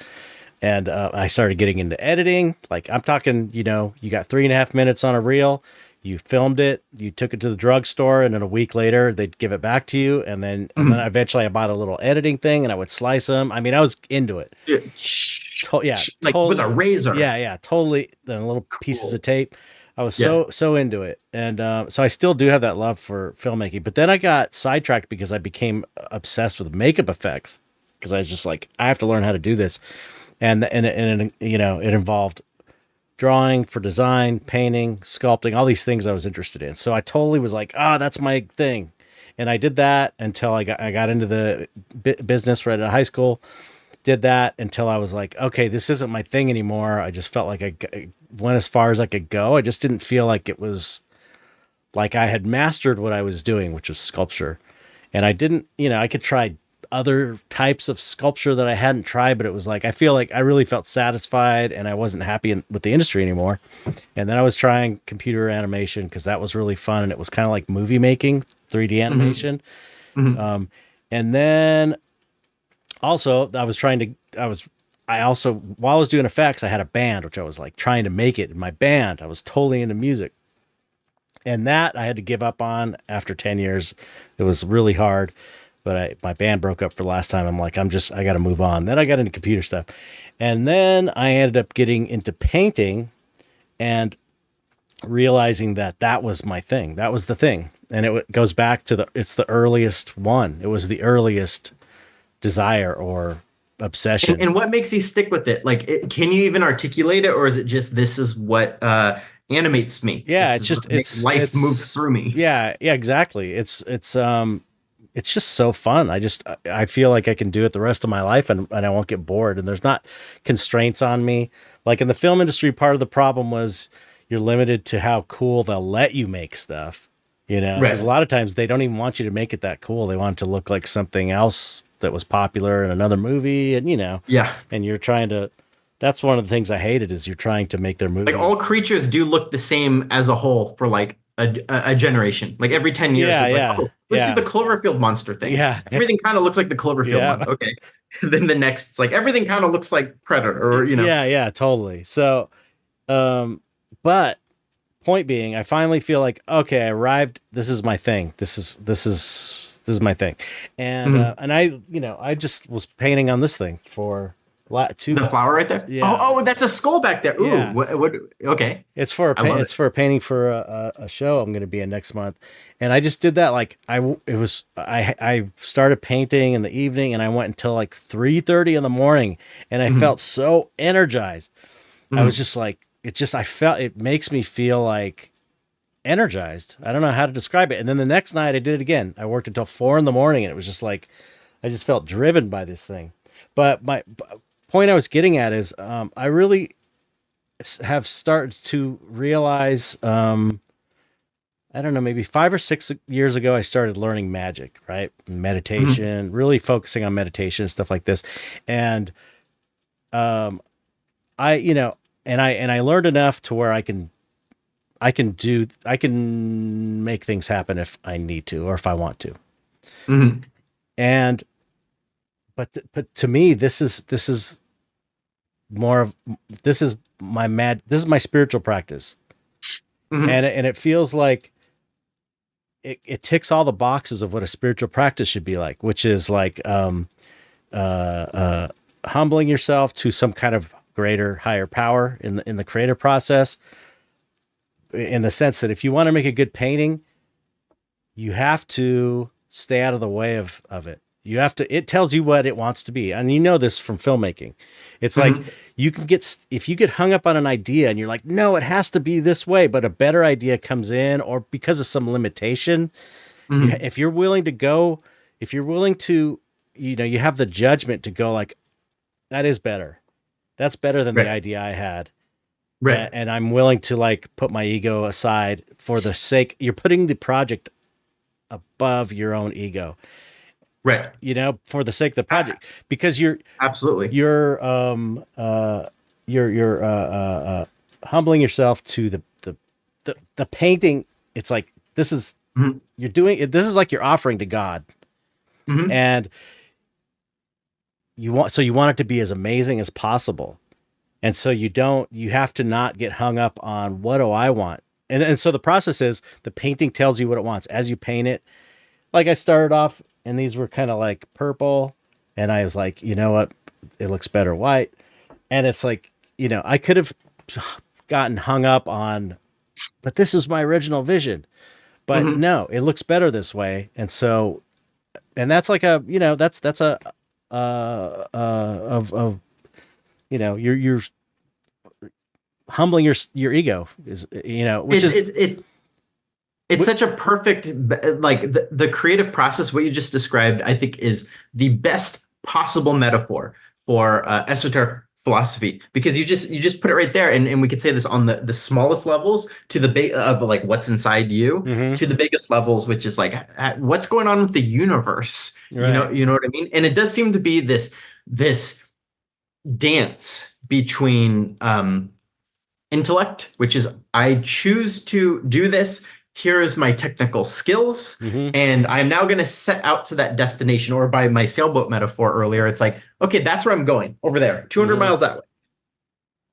And I started getting into editing. Like, I'm talking, you got 3.5 minutes on a reel. You filmed it, you took it to the drugstore, and then a week later they'd give it back to you. And then eventually I bought a little editing thing, and I would slice them. I mean, I was into it. Like with a razor. Yeah, totally. Then little pieces of tape. I was so into it. And so I still do have that love for filmmaking. But then I got sidetracked because I became obsessed with makeup effects, because I was just like, I have to learn how to do this. And it involved drawing for design, painting, sculpting, all these things I was interested in. So I totally was like, that's my thing. And I did that until I got into the business right out of high school. Did that until I was like, okay, this isn't my thing anymore. I just felt like I went as far as I could go. I just didn't feel like it was like I had mastered what I was doing, which was sculpture. And I didn't, I could try other types of sculpture that I hadn't tried, but it was like, I feel like I really felt satisfied and I wasn't happy with the industry anymore. And then I was trying computer animation because that was really fun. And it was kind of like movie making, 3D animation. Mm-hmm. And then also I also, while I was doing effects, I had a band, which I was like trying to make it in my band. I was totally into music. And that I had to give up on after 10 years. It was really hard. But my band broke up for the last time. I'm like, I got to move on. Then I got into computer stuff. And then I ended up getting into painting and realizing that was my thing. That was the thing. And it goes back to it's the earliest one. It was the earliest desire or obsession. And what makes you stick with it? Like, can you even articulate it, or is it just this is what animates me? Yeah, it's life moves through me. Yeah, exactly. It's just so fun. I feel like I can do it the rest of my life and I won't get bored. And there's not constraints on me. Like in the film industry, part of the problem was you're limited to how cool they'll let you make stuff. Because a lot of times they don't even want you to make it that cool. They want it to look like something else that was popular in another movie. And, yeah. And you're trying to, that's one of the things I hated is you're trying to make their movie. Like all creatures do look the same as a whole for like a generation. Like every 10 years, it's like, oh, let's do the Cloverfield monster thing. Yeah. Everything kind of looks like the Cloverfield one. Okay. Then the next, it's like everything kind of looks like Predator or, Yeah, totally. So, but point being, I finally feel like, okay, I arrived. This is my thing. This is my thing. And, and I just was painting on this thing for the flower right there. Yeah. Oh, that's a skull back there. Ooh, yeah. What? Okay. It's for a painting for a show I'm going to be in next month, and I just did that. Like I started painting in the evening, and I went until like 3:30 in the morning, and I felt so energized. I was just like, it makes me feel like energized. I don't know how to describe it. And then the next night I did it again. I worked until 4 a.m, and it was just like I just felt driven by this thing. But my point I was getting at is I really have started to realize, I don't know, maybe 5 or 6 years ago, I started learning magic, right? Meditation, really focusing on meditation and stuff like this. And I learned enough to where I can make things happen if I need to, or if I want to. And, but to me, this is my spiritual practice. And it feels like it ticks all the boxes of what a spiritual practice should be like, which is like, humbling yourself to some kind of greater, higher power in the creative process, in the sense that if you want to make a good painting, you have to stay out of the way of it. It tells you what it wants to be. And this from filmmaking. It's like if you get hung up on an idea and you're like, no, it has to be this way, but a better idea comes in, or because of some limitation, if you're willing to, you have the judgment to go like, that is better. That's better than the idea I had. Right. And I'm willing to like put my ego aside for the sake, you're putting the project above your own ego. Right. For the sake of the project, because you're humbling yourself to the painting. It's like, this is, you're doing it. This is like you're offering to God, and you want it to be as amazing as possible. And so you have to not get hung up on what do I want. And so the process is the painting tells you what it wants as you paint it. Like I started off and these were kind of like purple, and I was like, you know what? It looks better white. And it's like, I could have gotten hung up on, but this is my original vision. But no, it looks better this way. And so, and that's like a, that's a, you're humbling your ego is, which it's such a perfect, like the creative process. What you just described, I think, is the best possible metaphor for esoteric philosophy, because you just put it right there, and we could say this on the smallest levels to the big of like what's inside you, Mm-hmm. to the biggest levels, which is like what's going on with the universe. Right. You know what I mean? And it does seem to be this dance between intellect, which is I choose to do this. Here is my technical skills, Mm-hmm. and I'm now going to set out to that destination. Or by my sailboat metaphor earlier, it's like, okay, that's where I'm going, over there, 200 Mm-hmm. miles that way.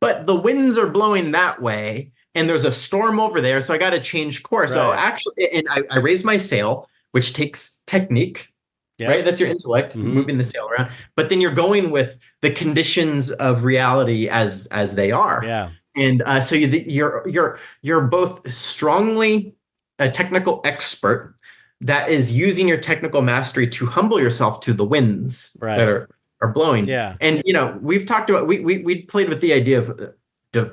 But the winds are blowing that way, and there's a storm over there, so I got to change course. So Right. actually, and I raise my sail, which takes technique, Yep. right? That's your intellect Mm-hmm. moving the sail around. But then you're going with the conditions of reality as they are. Yeah. And so you're both strongly a technical expert that is using your technical mastery to humble yourself to the winds Right. that are blowing. Yeah. And we've talked about we played with the idea of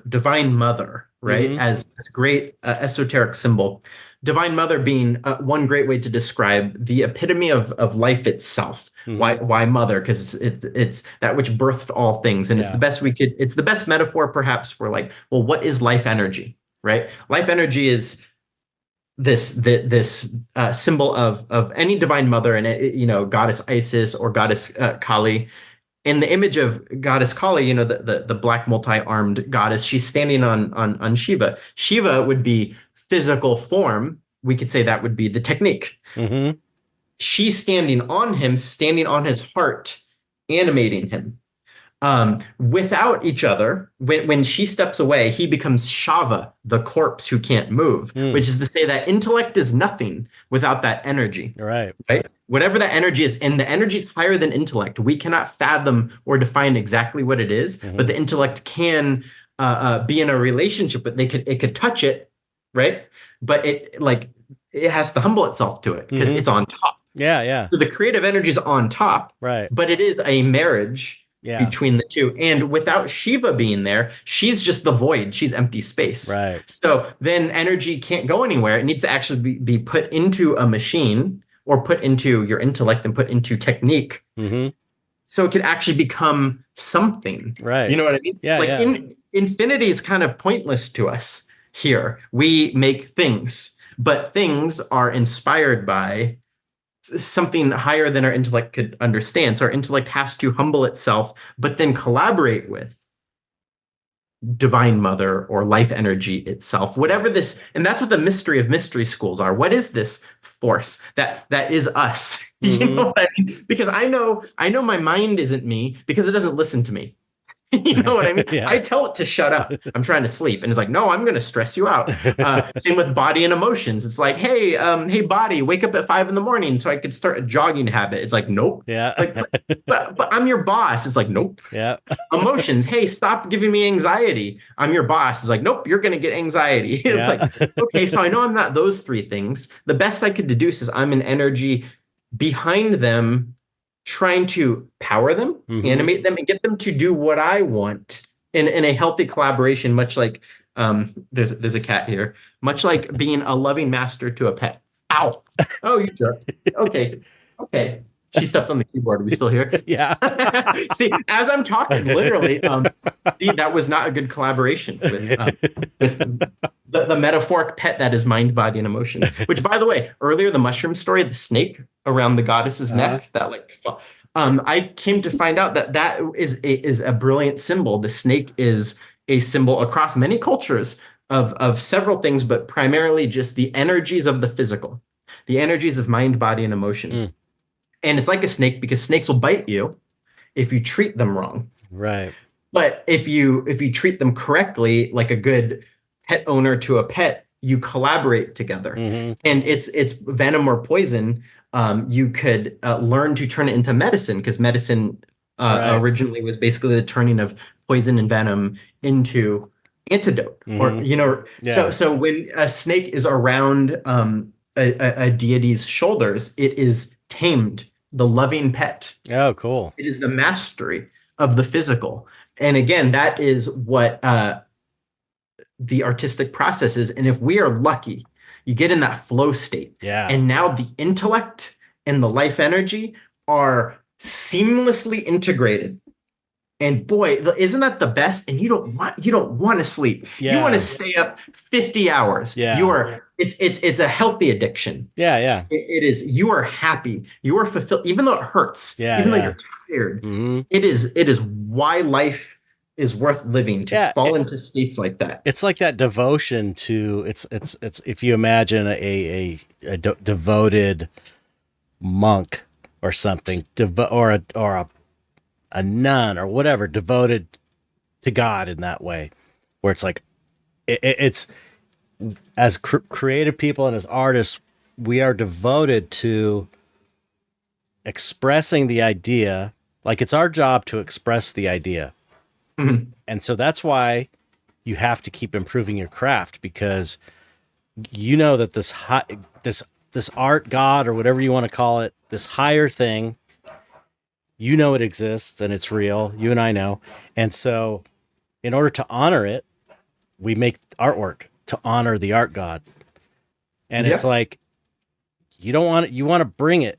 divine mother, right? Mm-hmm. As this great esoteric symbol. Divine Mother being one great way to describe the epitome of life itself. Mm-hmm. Why mother? Because it's that which birthed all things, and it's Yeah. the best we could. It's the best metaphor, perhaps, for like, well, what is life energy, right? Life energy is this symbol of any divine mother, and goddess Isis or goddess Kali. In the image of goddess Kali, the black multi-armed goddess, she's standing on Shiva. Shiva would be physical form. We could say that would be the technique. Mm-hmm. She's standing on him, standing on his heart, animating him. Without each other, when she steps away, he becomes Shava, the corpse who can't move, which is to say that intellect is nothing without that energy. Right. Right? Whatever the energy is, and the energy is higher than intellect. We cannot fathom or define exactly what it is, but the intellect can be in a relationship, but it could touch it, right? But it has to humble itself to it because it's on top. Yeah. Yeah. So the creative energy is on top, Right. but it is a marriage Yeah. between the two. And without Shiva being there, she's just the void. She's empty space. Right. So then energy can't go anywhere. It needs to actually be put into a machine or put into your intellect and put into technique. Mm-hmm. So it could actually become something. Right. You know what I mean? Yeah. Like Yeah. infinity is kind of pointless to us here. We make things, but things are inspired by something higher than our intellect could understand. So our intellect has to humble itself, but then collaborate with divine mother or life energy itself, whatever this. And that's what the mystery of mystery schools are. What is this force that is us? You know what I mean? Because I know my mind isn't me because it doesn't listen to me. You know what I mean? Yeah. I tell it to shut up. I'm trying to sleep. And it's like, no, I'm going to stress you out. Same with body and emotions. It's like, hey, body, wake up at 5 a.m. so I could start a jogging habit. It's like, nope. Yeah. It's like, but I'm your boss. It's like, nope. Yeah. Emotions. Hey, stop giving me anxiety. I'm your boss. It's like, nope, you're going to get anxiety. It's Yeah. like, okay, so I know I'm not those three things. The best I could deduce is I'm an energy behind them, trying to power them, animate them, and get them to do what I want in a healthy collaboration, much like there's a cat here, much like being a loving master to a pet. Ow. Oh, you jerk. Okay. She stepped on the keyboard. Are we still here? Yeah. See, as I'm talking, literally, that was not a good collaboration with the metaphoric pet that is mind, body, and emotions. Which, by the way, earlier the mushroom story, the snake around the goddess's neck, that I came to find out that is a brilliant symbol. The snake is a symbol across many cultures of several things, but primarily just the energies of the physical, the energies of mind, body, and emotion. And it's like a snake because snakes will bite you if you treat them wrong. Right. But if you treat them correctly, like a good pet owner to a pet, you collaborate together. And it's venom or poison. You could learn to turn it into medicine, because medicine originally was basically the turning of poison and venom into antidote. Or so when a snake is around a deity's shoulders, it is tamed, the loving pet. Oh, cool. It is the mastery of the physical. And again, that is what the artistic process is. And if we are lucky, you get in that flow state. Yeah. And now the intellect and the life energy are seamlessly integrated. And boy, isn't that the best? And you don't want to sleep. You want to Yeah. stay up 50 hours. Yeah. It's a healthy addiction. Yeah. Yeah. It is, you are happy. You are fulfilled, even though it hurts, Yeah. even though Yeah. you're tired. Hmm. It is why life is worth living, to Yeah. fall into states like that. It's like that devotion to it's if you imagine devoted monk or something, or a nun or whatever, devoted to God in that way, where it's like it's as creative people and as artists, we are devoted to expressing the idea. Like, it's our job to express the idea. Mhm. And so that's why you have to keep improving your craft, because you know that this art god, or whatever you want to call it, this higher thing, you know it exists and it's real. You and I know. And so in order to honor it, we make artwork to honor the art god. And it's Yeah. like, you don't want it, you want to bring it.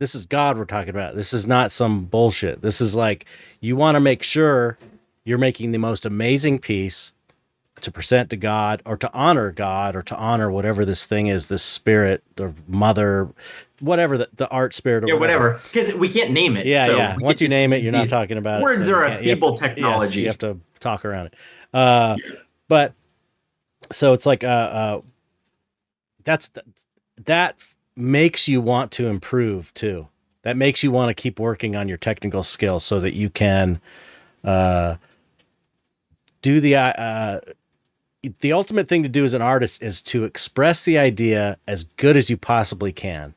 This is God we're talking about. This is not some bullshit. This is like, you want to make sure you're making the most amazing piece to present to God, or to honor God, or to honor whatever this thing is, this spirit or mother, whatever the art spirit or Yeah, whatever. whatever. Because we can't name it. Yeah, So yeah. we Once could you just name it, use you're not these talking about it. words So are you a can't- you have feeble to- technology. Yes, you have to talk around it. But so it's like that makes you want to improve too. That makes you want to keep working on your technical skills so that you can do the ultimate thing to do as an artist is to express the idea as good as you possibly can.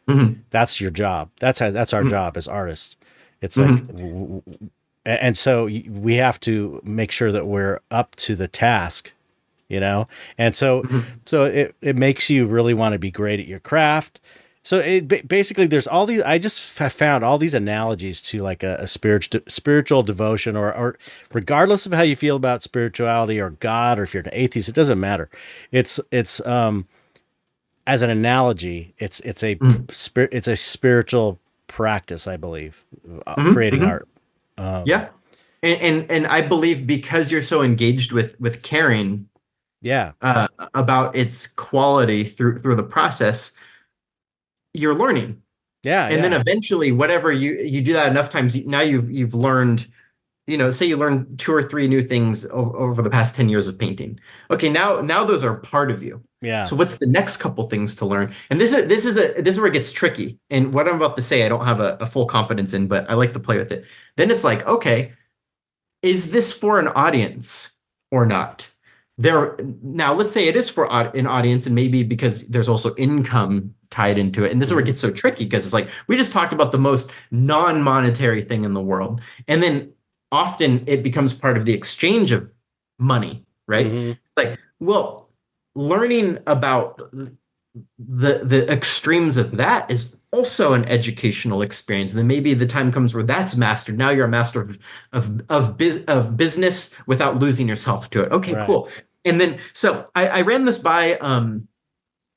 Mhm. That's your job. That's our Mhm. job as artists. It's like, Mhm. and so we have to make sure that we're up to the task, you know? And so, Mhm. it makes you really want to be great at your craft. So basically there's all these, I just found all these analogies to like a spiritual devotion, or regardless of how you feel about spirituality or God, or if you're an atheist, it doesn't matter. It's as an analogy, it's Mhm. a spiritual practice, I believe, Mhm. creating Mhm. art. Yeah. And I believe, because you're so engaged with caring Yeah. about its quality through the process, you're learning. Yeah. And then Yeah. eventually, whatever you do that enough times, now you've learned, say you learn two or three new things over the past 10 years of painting. Okay, now those are part of you. Yeah. So what's the next couple things to learn? And this is where it gets tricky. And what I'm about to say, I don't have a full confidence in, but I like to play with it. Then it's like, okay, is this for an audience or not? Now, let's say it is for an audience, and maybe because there's also income tied into it. And this is where it gets so tricky, because it's like, we just talked about the most non-monetary thing in the world. And then often it becomes part of the exchange of money, right? Mm-hmm. Like, well, learning about the extremes of that is also an educational experience. And then maybe the time comes where that's mastered. Now you're a master of business without losing yourself to it. Okay, Right. cool. And then I ran this by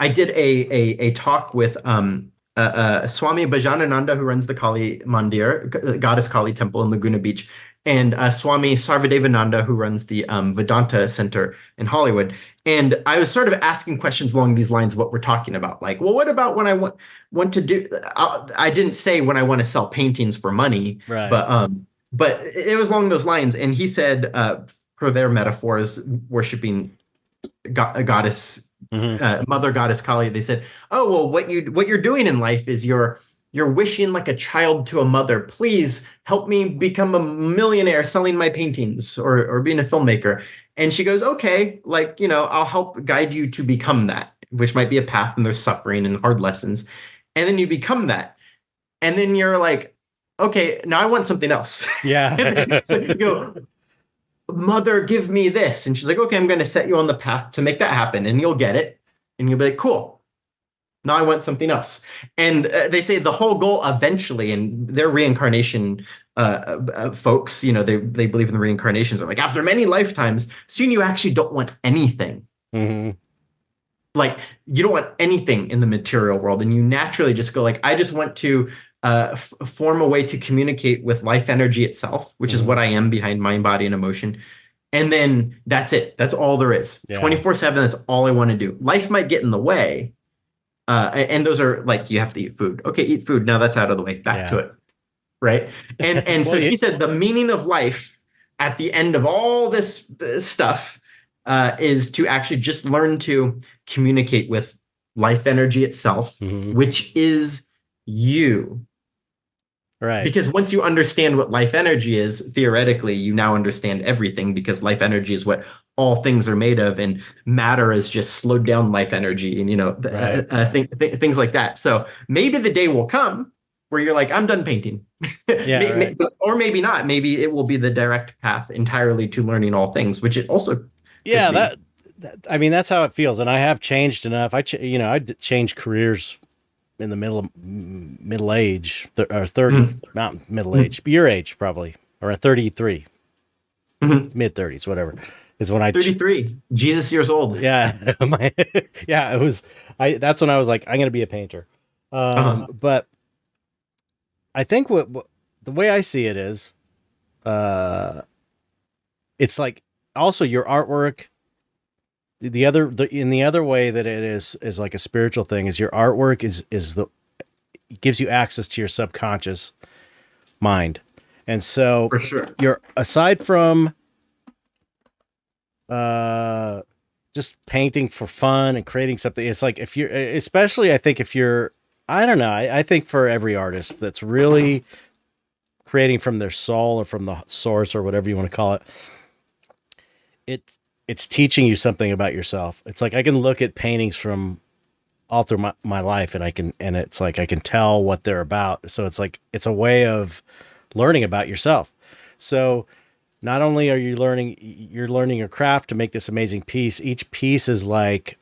I did a talk with Swami Bhajanananda, who runs the Kali Mandir, Goddess Kali Temple in Laguna Beach, and Swami Sarvadevananda, who runs the Vedanta Center in Hollywood. And I was sort of asking questions along these lines of what we're talking about. Like, well, what about when I want to do? I didn't say when I want to sell paintings for money, Right. but it was along those lines. And he said, for their metaphors, worshiping a goddess, Mm-hmm. mother goddess Kali, they said, oh, well, what you're doing in life is you're wishing like a child to a mother, please help me become a millionaire selling my paintings, or being a filmmaker. And she goes, okay, like, I'll help guide you to become that, which might be a path, and there's suffering and hard lessons. And then you become that. And then you're like, okay, now I want something else. Yeah. So you go, mother, give me this. And she's like, okay, I'm going to set you on the path to make that happen, and you'll get it. And you'll be like, cool. Now I want something else. And they say the whole goal eventually, and their reincarnation folks, they believe in the reincarnations. Are like, after many lifetimes, soon you actually don't want anything. Mm-hmm. Like, you don't want anything in the material world, and you naturally just go like, I just want to form a way to communicate with life energy itself, which is Mhm. what I am behind mind, body, and emotion. And then that's it. That's all there is. Yeah. 24/7, that's all I want to do. Life might get in the way. And those are like, you have to eat food. Okay, eat food. Now that's out of the way. Back to it. Right. And Well, so he said the meaning of life at the end of all this stuff is to actually just learn to communicate with life energy itself, Mhm. which is you. Right. Because once you understand what life energy is, theoretically, you now understand everything, because life energy is what all things are made of, and matter is just slowed down life energy, and Right. things like that. So maybe the day will come where you're like, I'm done painting. Yeah. Right. Or maybe not. Maybe it will be the direct path entirely to learning all things, which it also Yeah. could be. I mean, that's how it feels. And I have changed enough. I changed careers in the middle age, or 30, Mhm. not middle age, but your age probably, or at 33, Mhm. mid 30s, whatever, is when 33, Jesus years old. yeah, yeah, it was, that's when I was like, I'm going to be a painter. Uh-huh. But I think what the way I see it is, uh, it's like also your artwork. In the other way that it is like a spiritual thing, is your artwork is the it gives you access to your subconscious mind. And so For sure. you're, aside from uh just painting for fun and creating something, it's like, if you're, especially I think if you're, I don't know, I think for every artist that's really creating from their soul or from the source or whatever you want to call it, it it's teaching you something about yourself. It's like I can look at paintings from all through my life, and it's like I can tell what they're about. So it's like it's a way of learning about yourself. So not only are you're learning a craft to make this amazing piece, each piece is like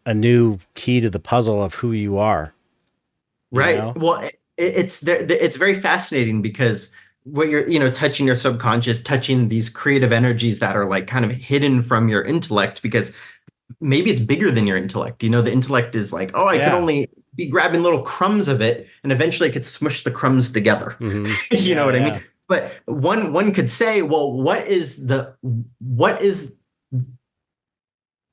a new key to the puzzle of who you are, you Right. know? Well, it's very fascinating, because what you're, touching your subconscious, touching these creative energies that are like kind of hidden from your intellect, because maybe it's bigger than your intellect. The intellect is like, oh, I could Yeah. only be grabbing little crumbs of it, and eventually I could smush the crumbs together. Mm-hmm. You know Yeah, what I mean? yeah. But one could say, well, what is the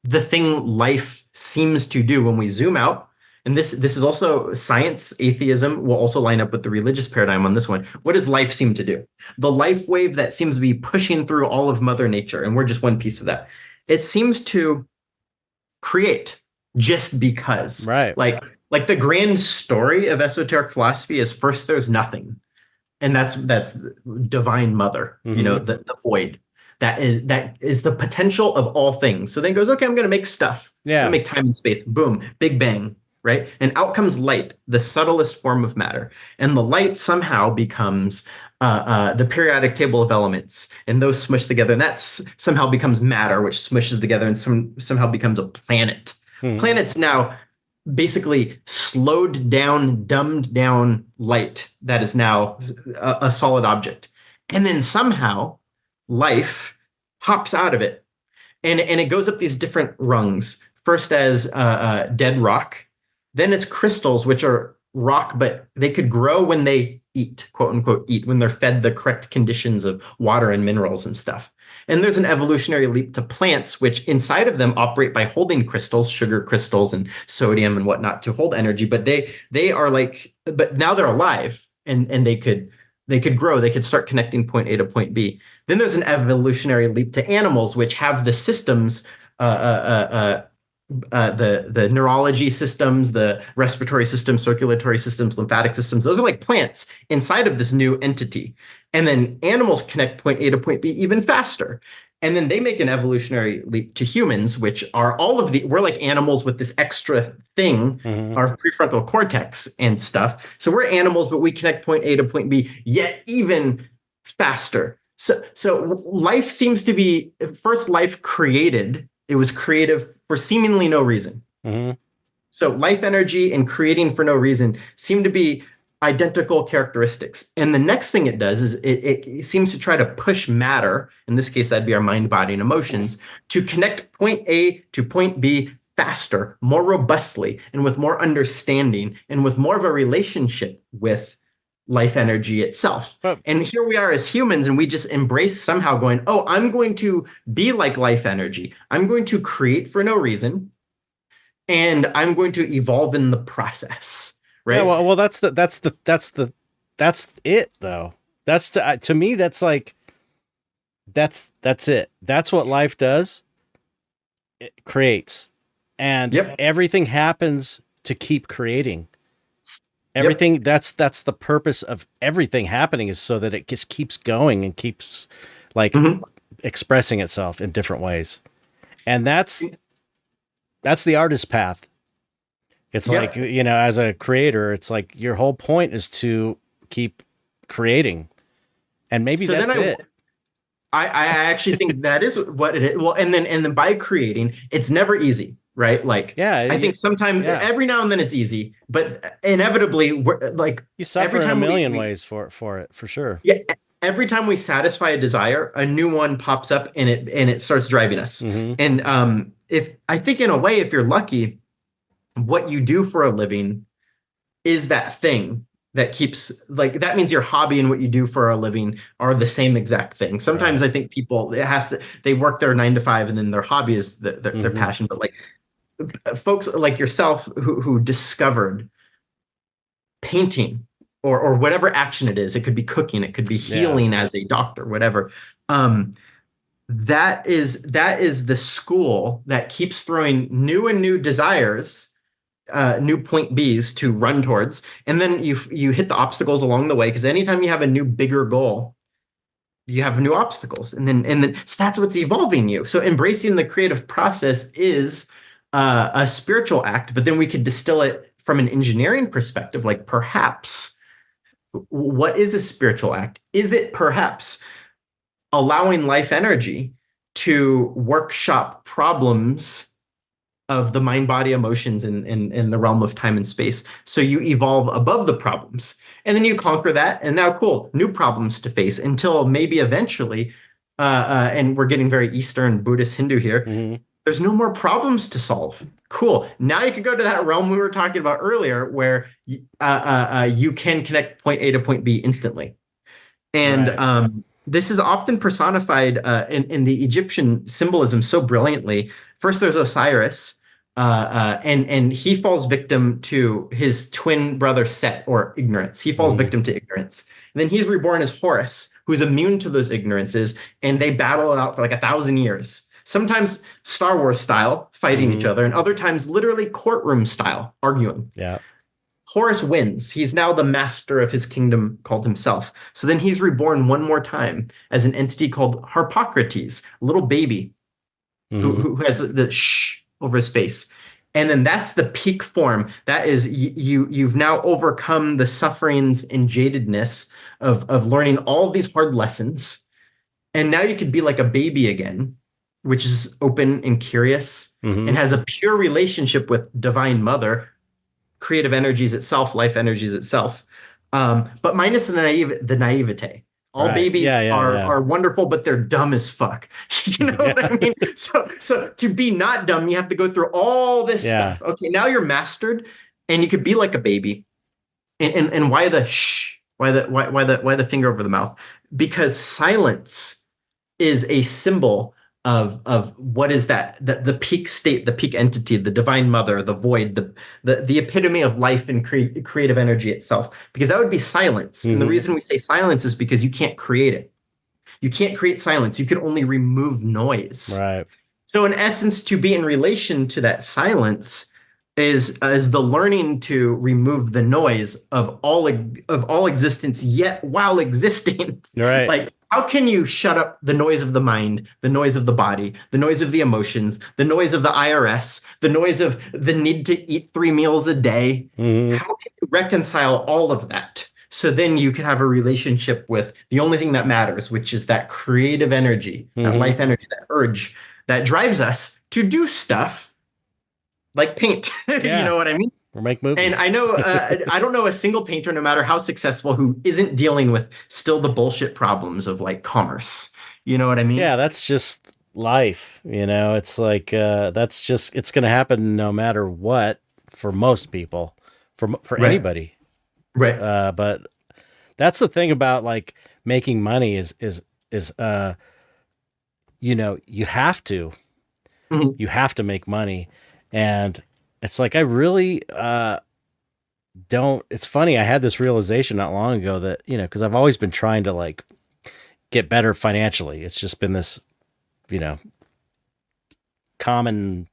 thing life seems to do when we zoom out? And this is also science. Atheism will also line up with the religious paradigm on this one. What does life seem to do? The life wave that seems to be pushing through all of Mother Nature, and we're just one piece of that. It seems to create just because. Right. Like the grand story of esoteric philosophy is, first there's nothing, and that's divine mother, Mm-hmm. the void, that is the potential of all things. So then it goes, okay, I'm going to make stuff. I'm going Yeah. to make time and space. Boom, big bang, right? And out comes light, the subtlest form of matter, and the light somehow becomes the periodic table of elements, and those smush together, and that somehow becomes matter, which smushes together and somehow becomes a planet. Mm-hmm. Planets now basically slowed down, dumbed down light that is now a solid object. And then somehow life pops out of it. And it goes up these different rungs. First as dead rock, then as crystals, which are rock, but they could grow when they eat, quote unquote, eat, when they're fed the correct conditions of water and minerals and stuff. And there's an evolutionary leap to plants, which inside of them operate by holding crystals, sugar crystals and sodium and whatnot, to hold energy. But they are like, but now they're alive, and they could grow. They could start connecting point A to point B. Then there's an evolutionary leap to animals, which have the systems, the neurology systems, the respiratory systems, circulatory systems, lymphatic systems. Those are like plants inside of this new entity. And then animals connect point A to point B even faster. And then they make an evolutionary leap to humans, which are we're like animals with this extra thing, Mm-hmm. our prefrontal cortex and stuff. So we're animals, but we connect point A to point B yet even faster. So life seems to be, first life created. It was creative for seemingly no reason. Mm-hmm. So life energy and creating for no reason seem to be identical characteristics. And the next thing it does is it seems to try to push matter, in this case, that'd be our mind, body, and emotions, to connect point A to point B faster, more robustly, and with more understanding, and with more of a relationship with life energy itself. But And here we are as humans, and we just embrace somehow going, oh, I'm going to be like life energy. I'm going to create for no reason, and I'm going to evolve in the process. Right. yeah, well, that's it though. That's to me, that's like, that's it. That's what life does. It creates, and Yep. everything happens to keep creating. Yep. Everything that's the purpose of everything happening, is so that it just keeps going and keeps like expressing itself in different ways. And that's the artist path. It's like, as a creator, it's like your whole point is to keep creating. And maybe So that's it. I actually think that is what it is. Well, and then by creating, it's never easy, right? Like, I think sometimes every now and then it's easy, but inevitably, like, you suffer every time in a million ways for it, for sure. Yeah, every time we satisfy a desire, a new one pops up, and it starts driving us. And if I think, in a way, if you're lucky, what you do for a living is that thing that keeps, like, that means your hobby and what you do for a living are the same exact thing. Sometimes I think people, they work their 9 to 5, and then their hobby is their passion. But like folks like yourself who discovered painting or whatever action it is, it could be cooking, it could be healing as a doctor, whatever. That is the school that keeps throwing new and new desires, new point Bs to run towards, and then you hit the obstacles along the way, because anytime you have a new bigger goal, you have new obstacles, and then so that's what's evolving you. So embracing the creative process is a spiritual act, but then we could distill it from an engineering perspective. Like, perhaps, what is a spiritual act? Is it perhaps allowing life energy to workshop problems of the mind, body, emotions in the realm of time and space, so you evolve above the problems, and then you conquer that, and now, cool, new problems to face, until maybe eventually, and we're getting very Eastern Buddhist Hindu here, there's no more problems to solve. Cool. Now you can go to that realm we were talking about earlier, where you can connect point A to point B instantly. And this is often personified in the Egyptian symbolism so brilliantly. First, there's Osiris, and he falls victim to his twin brother Set, or ignorance. He falls victim to ignorance. And then he's reborn as Horus, who's immune to those ignorances, and they battle it out for like 1,000 years. Sometimes Star Wars style, fighting each other, and other times literally courtroom style, arguing. Yeah. Horus wins. He's now the master of his kingdom, called himself. So then he's reborn one more time as an entity called Harpocrates, a little baby who has the shh over his face. And then that's the peak form. That is, you've now overcome the sufferings and jadedness of learning all of these hard lessons. And now you could be like a baby again, which is open and curious, and has a pure relationship with Divine Mother, creative energies itself, life energies itself, but minus the naivete. All babies are wonderful, but they're dumb as fuck. You know what I mean? So to be not dumb, you have to go through all this stuff. Okay, now you're mastered, and you could be like a baby. And why the shh? Why the finger over the mouth? Because silence is a symbol of what is that, the peak state, the peak entity, the Divine Mother, the void, the epitome of life and creative energy itself, because that would be silence. And the reason we say silence is because you can't create it. You can't create silence. You can only remove noise. Right. So in essence, to be in relation to that silence is the learning to remove the noise of all existence, yet while existing. Right. Like, how can you shut up the noise of the mind, the noise of the body, the noise of the emotions, the noise of the IRS, the noise of the need to eat 3 meals a day? How can you reconcile all of that? So then you can have a relationship with the only thing that matters, which is that creative energy, that life energy, that urge that drives us to do stuff like paint. You know what I mean? Or make movies. And I know, I don't know a single painter, no matter how successful, who isn't dealing with still the bullshit problems of like commerce. You know what I mean? Yeah, that's just life. It's like, it's going to happen no matter what for most people, for anybody. Right. But That's the thing about like making money is you know, Mhm. you have to make money. And it's like, I really, don't, it's funny. I had this realization not long ago that, you know, cause I've always been trying to like get better financially. It's just been this, you know, common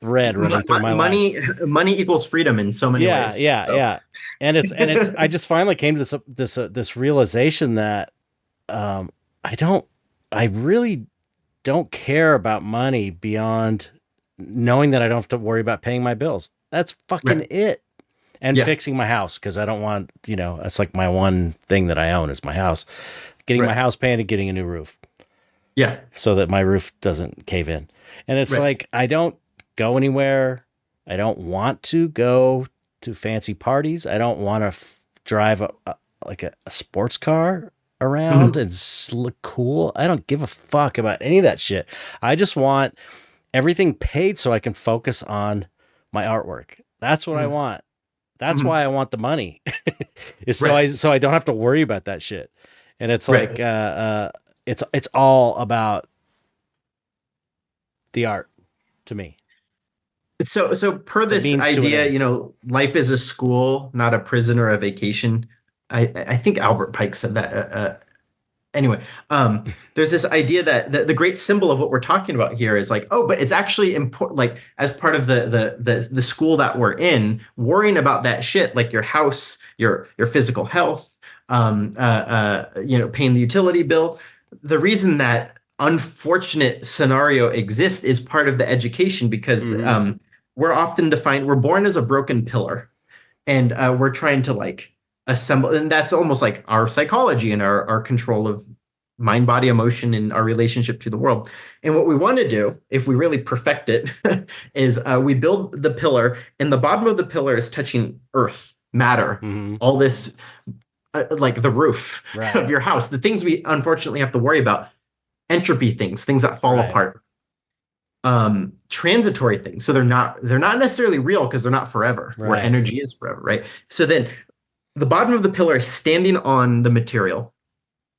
thread running through my life. Money equals freedom in so many Yeah, ways. yeah, So. yeah. And it's I just finally came to this realization that um I don't I really don't care about money beyond knowing that I don't have to worry about paying my bills. That's fucking Right. it. And Yeah. fixing my house, because I don't want, you know, that's like my one thing that I own is my house. Getting my Right. house painted, getting a new roof Yeah. so that my roof doesn't cave in. And it's Right. like, I don't go anywhere. I don't want to go to fancy parties. I don't want to drive a sports car around Mhm. and look cool. I don't give a fuck about any of that shit. I just want everything paid so I can focus on my artwork. That's what I Mhm. want. That's Mhm. why I want the money. Is Right. so I don't have to worry about that shit. And it's like Right. it's all about the art to me. So per It's a this means to an idea, end. life is a school, not a prison or a vacation. I think Albert Pike said that. Anyway, there's this idea that the great symbol of what we're talking about here is like, oh, but it's actually important. Like as part of the school that we're in, worrying about that shit, like your house, your physical health, paying the utility bill. The reason that unfortunate scenario exists is part of the education because Mm-hmm. we're born as a broken pillar, and we're trying to like assemble, and that's almost like our psychology and our control of mind, body, emotion, and our relationship to the world. And what we want to do, if we really perfect it, is we build the pillar, and the bottom of the pillar is touching earth, matter, Mm-hmm. all this, like the roof of Right. your house, the things we unfortunately have to worry about, entropy things that fall Right. apart, transitory things, so they're not necessarily real because they're not forever, where Right. energy is forever, right? So then the bottom of the pillar is standing on the material,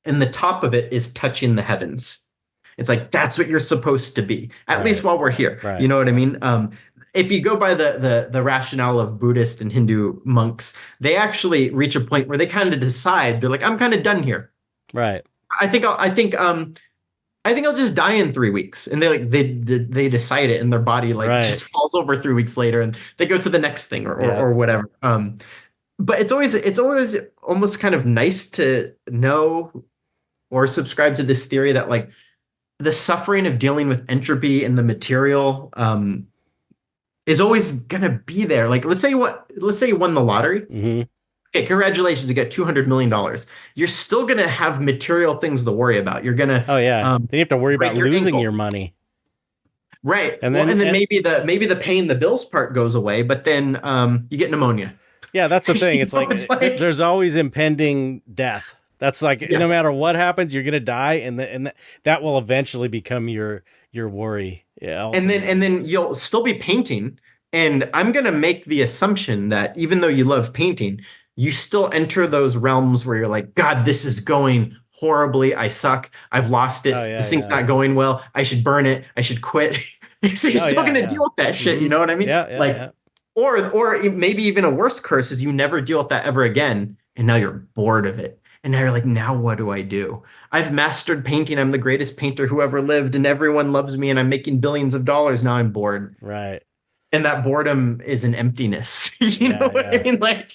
and the top of it is touching the heavens. It's like that's what you're supposed to be, at least Right. while we're here. You Right. know what I mean? If you go by the rationale of Buddhist and Hindu monks, they actually reach a point where they kind of decide, they're like, I'm kind of done here. Right. I think I'll just die in 3 weeks, and they decide it, and their body like Right. just falls over 3 weeks later, and they go to the next thing, or or, Yeah. or whatever. But it's always almost kind of nice to know or subscribe to this theory that like the suffering of dealing with entropy in the material is always gonna be there. Like let's say you won the lottery. Mm-hmm. Okay, congratulations, you get $200 million. You're still gonna have material things to worry about. You're gonna Oh yeah. Then you have to worry about break your losing your ankle. money. Right. And Well, then and then and maybe the paying the bills part goes away, but then you get pneumonia. yeah, that's the thing. It's like It's like, there's always impending death. That's like yeah. no matter what happens, you're gonna die, and that will eventually become your worry. Yeah, and then and ultimately. then you'll still be painting, and I'm gonna make the assumption that even though you love painting, you still enter those realms where you're like, God, this is going horribly. I suck. I've lost Oh it. yeah, This thing's yeah. not going well. I should burn it. I should quit. So you're Oh still yeah, gonna yeah. deal with that shit. You Mm-hmm. know what I mean? Yeah, yeah, Like, yeah. or maybe even a worse curse is you never deal with that ever again, and now you're bored of it. And now you're like, now what do I do? I've mastered painting. I'm the greatest painter who ever lived, and everyone loves me, and I'm making billions of dollars. Now I'm bored. Right. And that boredom is an emptiness. You know Yeah, what I yeah. mean? Like,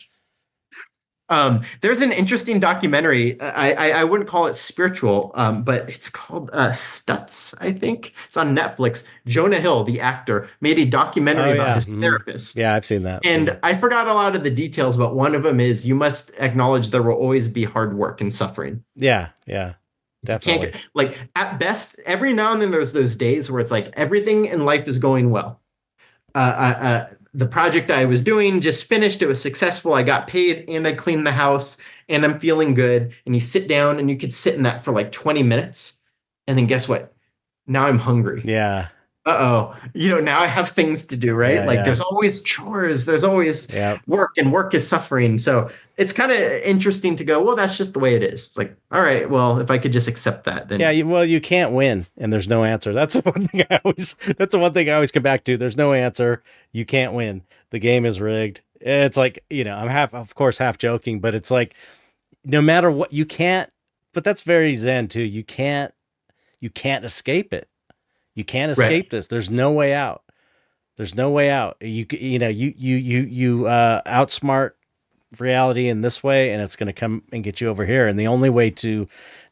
there's an interesting documentary. I wouldn't call it spiritual, but it's called Stutz, I think. It's on Netflix. Jonah Hill, the actor, made a documentary Oh about yeah. his Mm-hmm. therapist. Yeah, I've seen that. Mm-hmm. And I forgot a lot of the details, but one of them is you must acknowledge there will always be hard work and suffering. Yeah, yeah. You can't Definitely. get, like, at best, every now and then there's those days where it's like everything in life is going well. The project I was doing just finished. It was successful. I got paid and I cleaned the house and I'm feeling good. And you sit down and you could sit in that for like 20 minutes. And then guess what? Now I'm hungry. Yeah. uh-oh, now I have things to do, right? Yeah, Like yeah, there's always chores, there's always yeah. work, and work is suffering. So it's kind of interesting to go, well, that's just the way it is. It's like, all right, well, if I could just accept that, Yeah, then well, you can't win, and there's no answer. That's the one thing I always. That's the one thing I always come back to. There's no answer. You can't win. The game is rigged. It's like I'm of course, half joking, but it's like no matter what, you can't. But that's very Zen too. You can't. You can't escape it. You can't right. escape this. There's no way out. There's no way out. You outsmart reality in this way, and it's going to come and get you over here. And the only way to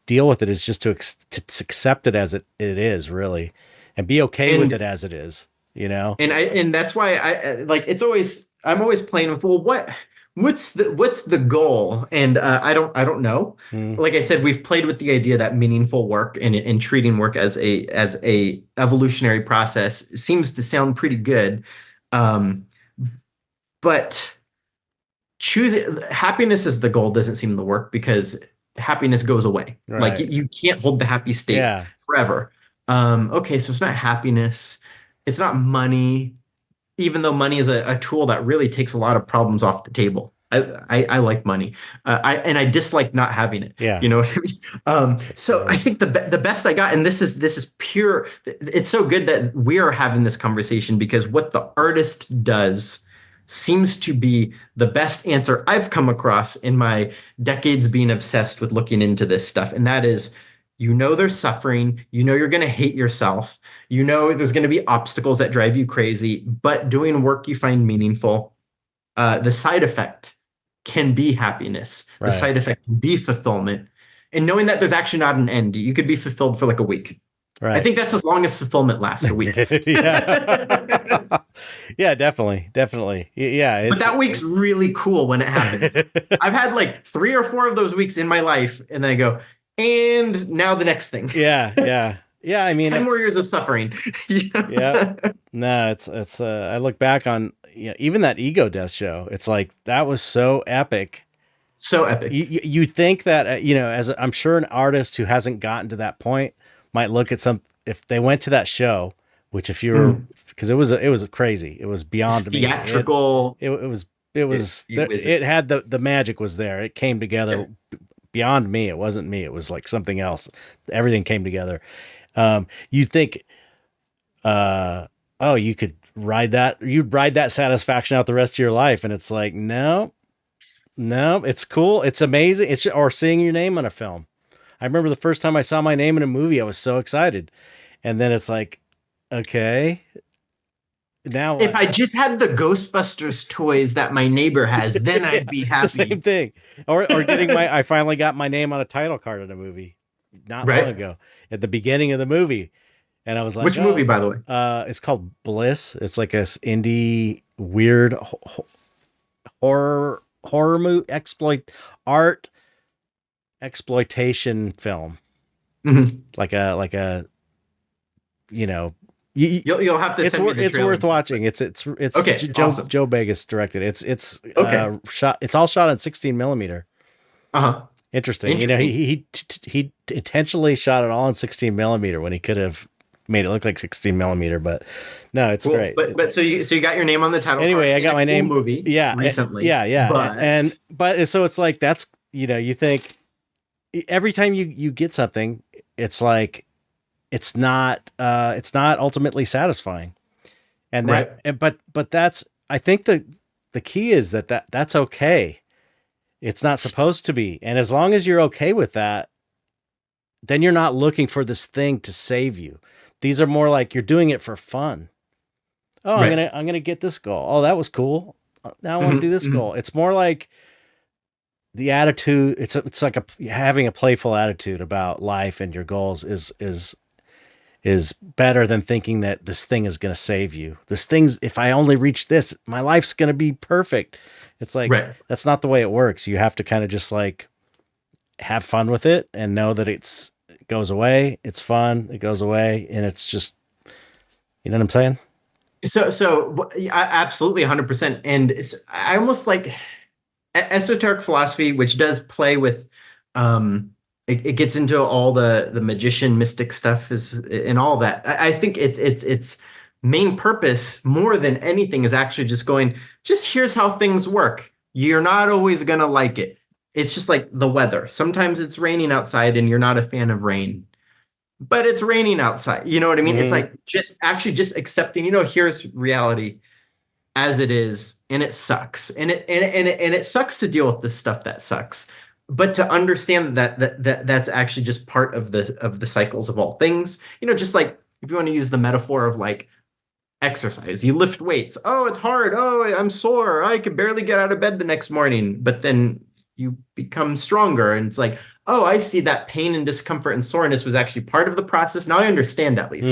deal with it is just to accept it as it is, really, and be okay with And it as it is. You know. and that's why like I'm always playing with, well, what's the goal? And I don't know. Mm, Like I said, we've played with the idea that meaningful work and treating work as a evolutionary process seems to sound pretty good. Um, but choosing happiness as the goal doesn't seem to work because happiness goes away. Like right. you can't hold the happy state Yeah. forever. Okay, so it's not happiness, it's not money, even though money is a tool that really takes a lot of problems off the table. I like money, I dislike not having it. Yeah. You know what I mean? It's the So I worst. think the best I got, and this is pure. It's so good that we are having this conversation because what the artist does seems to be the best answer I've come across in my decades being obsessed with looking into this stuff, and that is. There's suffering. You're going to hate yourself. There's going to be obstacles that drive you crazy, but doing work you find meaningful, the side effect can be happiness. The Right. side effect can be fulfillment. And knowing that there's actually not an end, you could be fulfilled for like a week. I Right. think that's as long as fulfillment lasts, a week. Yeah. Yeah. Definitely. Definitely. Yeah. But It's. that week's really cool when it happens. I've had like 3 or 4 of those weeks in my life, and then I go, and now the next thing. Yeah. Yeah. Yeah. I mean, 10 more years of suffering. yeah. No, it's I look back on even that ego death show. It's like that was so epic. So epic. You think that as I'm sure an artist who hasn't gotten to that point might look at some if they went to that show, which if you're because it was crazy. It was It's beyond me. theatrical. It had the magic was there. It came together beyond me. It wasn't me. It was like something else. Everything came together. You think oh, you'd ride that satisfaction out the rest of your life. And it's like, no, it's cool. It's amazing. Or seeing your name on a film. I remember the first time I saw my name in a movie, I was so excited. And then it's like, okay, now If I just had the Ghostbusters toys that my neighbor has, then yeah, I'd be it's the same happy. thing. Or I finally got my name on a title card in a movie not long Right? ago at the beginning of the movie. And I was like, Which movie, oh, by the way? it's called Bliss. It's like a indie weird horror movie art exploitation film. Mhm. Like a you, You'll have to send me the it's trailer worth and stuff. watching. It's Okay, awesome. Joe Vegas directed. It's Okay. shot. It's all shot on 16 millimeter. Uh-huh. Interesting. Interesting. He intentionally shot it all in 16 millimeter when he could have made it look like 16 millimeter. But no, it's Cool. great. But so you got your name on the title Anyway, card I in got a my cool name. movie Yeah, recently. yeah, But but so it's like that's you think every time you get something, it's like it's not ultimately satisfying, and right. but that's I think the key is that's okay. It's not supposed to be, and as long as you're okay with that, then you're not looking for this thing to save you. These are more like you're doing it for fun. Oh, Right. I'm gonna get this goal. Oh, that was cool. Now I want to do Mhm, this mhm. goal. It's more like the attitude. It's like having a playful attitude about life and your goals is better than thinking that this thing is going to save you. This thing's if I only reach this, my life's going to be perfect. It's like Right. that's not the way it works. You have to kind of just like have fun with it and know that it goes away. It's fun. It goes away, and it's just what I'm saying. Yeah, absolutely 100%. And I almost like esoteric philosophy, which does play with um, it gets into all the magician mystic stuff is and all that. I think it's main purpose more than anything is actually just here's how things work. You're not always gonna like it. It's just like the weather. Sometimes it's raining outside and you're not a fan of rain, but it's raining outside. You know what I mean? It's like just accepting, here's reality as it is, and it sucks. And it sucks to deal with the stuff that sucks. But to understand that's actually just part of the cycles of all things. Just like if you want to use the metaphor of like exercise, you lift weights. Oh, it's hard. Oh, I'm sore. I could barely get out of bed the next morning. But then you become stronger. And it's like, oh, I see that pain and discomfort and soreness was actually part of the process. Now I understand at least.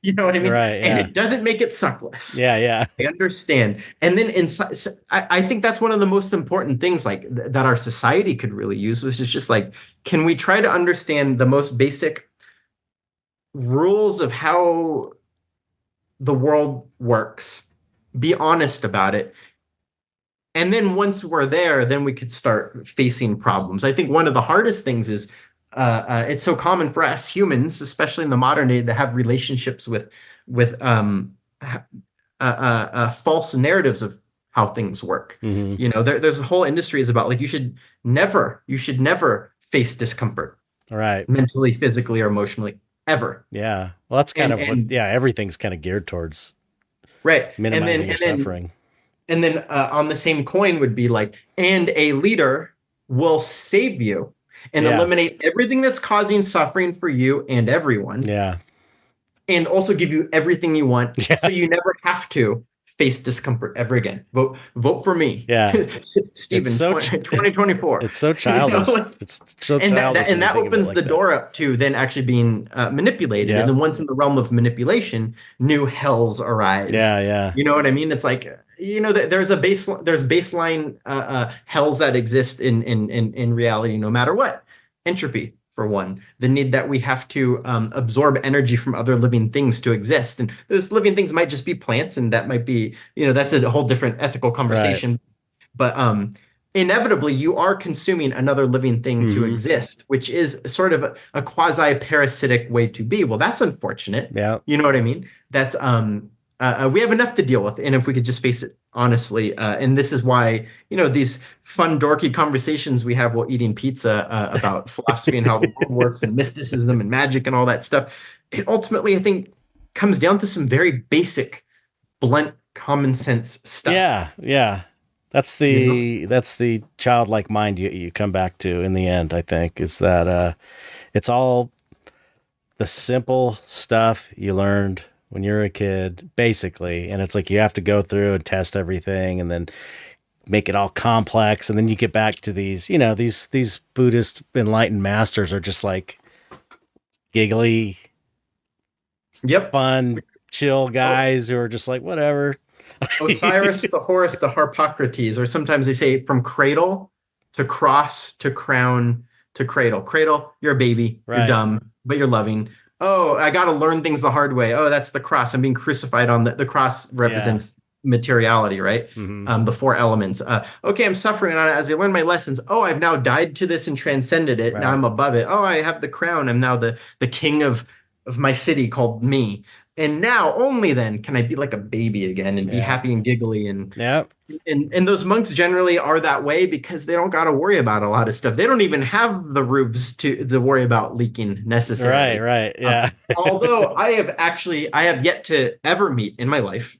You know what I mean? Right, yeah. And it doesn't make it suck less. Yeah. I understand. And then inside, I think that's one of the most important things like that our society could really use, which is just like, can we try to understand the most basic rules of how the world works, be honest about it. And then once we're there, then we could start facing problems. I think one of the hardest things is it's so common for us humans, especially in the modern day, to have relationships with false narratives of how things work. There's a whole industry is about like you should never face discomfort, right? Mentally, physically, or emotionally, ever. Yeah. Well, that's kind of everything's kind of geared towards minimizing your suffering. And then on the same coin would be like, and a leader will save you and eliminate everything that's causing suffering for you and everyone. Yeah. And also give you everything you want. Yeah. So you never have to face discomfort ever again. Vote for me. Yeah. Stephen, 2024. It's so childish. It's so childish. And that opens the door up to then actually being manipulated. Yeah. And then once in the realm of manipulation, new hells arise. Yeah. You know what I mean? It's like, there's baseline hells that exist in reality, no matter what. Entropy, for one, the need that we have to absorb energy from other living things to exist. And those living things might just be plants, and that might be, that's a whole different ethical conversation. Right. But inevitably, you are consuming another living thing to exist, which is sort of a quasi-parasitic way to be. Well, that's unfortunate. Yeah. You know what I mean? That's we have enough to deal with, and if we could just face it honestly, and this is why these fun dorky conversations we have while eating pizza about philosophy and how the world works and mysticism and magic and all that stuff, it ultimately I think comes down to some very basic, blunt, common sense stuff. Yeah. That's the childlike mind you come back to in the end. I think is that it's all the simple stuff you learned when you're a kid, basically. And it's like you have to go through and test everything and then make it all complex. And then you get back to these, these Buddhist enlightened masters are just like giggly, fun, chill guys who are just like, whatever. Osiris, the Horus, the Harpocrates, or sometimes they say from cradle to cross to crown to cradle. Cradle, you're a baby, right. You're dumb, but you're loving. Oh, I got to learn things the hard way. Oh, that's the cross. I'm being crucified on the cross represents materiality, right? The four elements. Okay, I'm suffering on it as I learn my lessons. Oh, I've now died to this and transcended it. Right. Now I'm above it. Oh, I have the crown. I'm now the king of my city called me. And now only then can I be like a baby again and be happy and giggly. And those monks generally are that way because they don't got to worry about a lot of stuff. They don't even have the roofs to worry about leaking necessarily. Right. Yeah. Although I have yet to ever meet in my life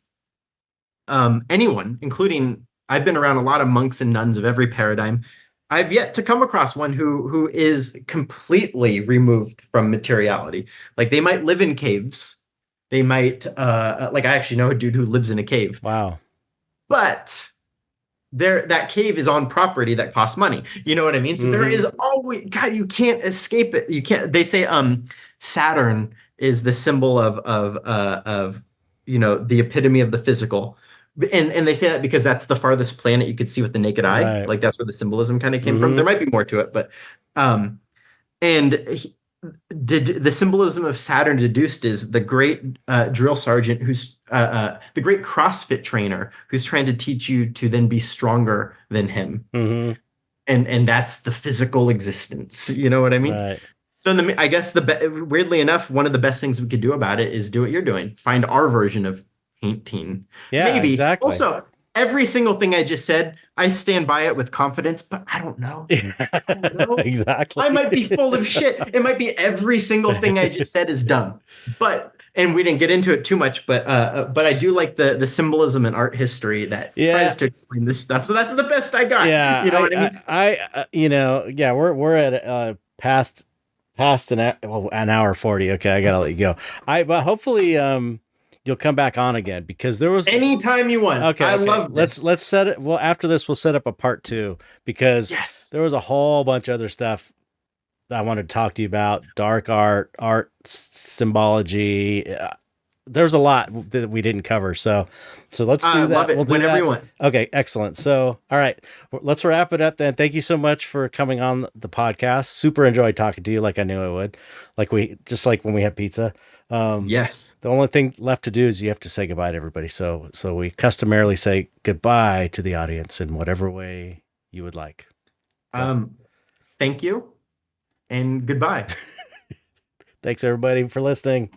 anyone, including I've been around a lot of monks and nuns of every paradigm. I've yet to come across one who is completely removed from materiality. Like they might live in caves. They might, like I actually know a dude who lives in a cave. Wow. But that cave is on property that costs money. You know what I mean? So there is always, God, you can't escape it. You can't, they say Saturn is the symbol of the epitome of the physical. And they say that because that's the farthest planet you could see with the naked eye. Right. Like that's where the symbolism kind of came from. There might be more to it, but the symbolism of Saturn deduced is the great drill sergeant who's the great CrossFit trainer who's trying to teach you to then be stronger than him. And and that's the physical existence. You know what I mean? Right. So I guess weirdly enough, one of the best things we could do about it is do what you're doing. Find our version of painting. Yeah, Maybe. exactly. Also, every single thing I just said, I stand by it with confidence, but I don't know. I don't know. Exactly. I might be full of shit. It might be every single thing I just said is dumb. And we didn't get into it too much, but I do like the symbolism in art history that tries to explain this stuff. So that's the best I got. Yeah, You know what I mean? We're at past an hour 40. Okay, I gotta let you go. But hopefully you'll come back on again, because there was anytime you want. Okay, I love this. Let's set it. Well, after this, we'll set up a part 2, because there was a whole bunch of other stuff that I wanted to talk to you about. Dark art symbology. There's a lot that we didn't cover. So let's do that. Love it. We'll do Whenever that. you want. Okay, excellent. So, all right, let's wrap it up then. Thank you so much for coming on the podcast. Super enjoyed talking to you, like I knew I would. Like when we have pizza. Yes. The only thing left to do is you have to say goodbye to everybody. So we customarily say goodbye to the audience in whatever way you would like. Thank you and goodbye. Thanks everybody for listening.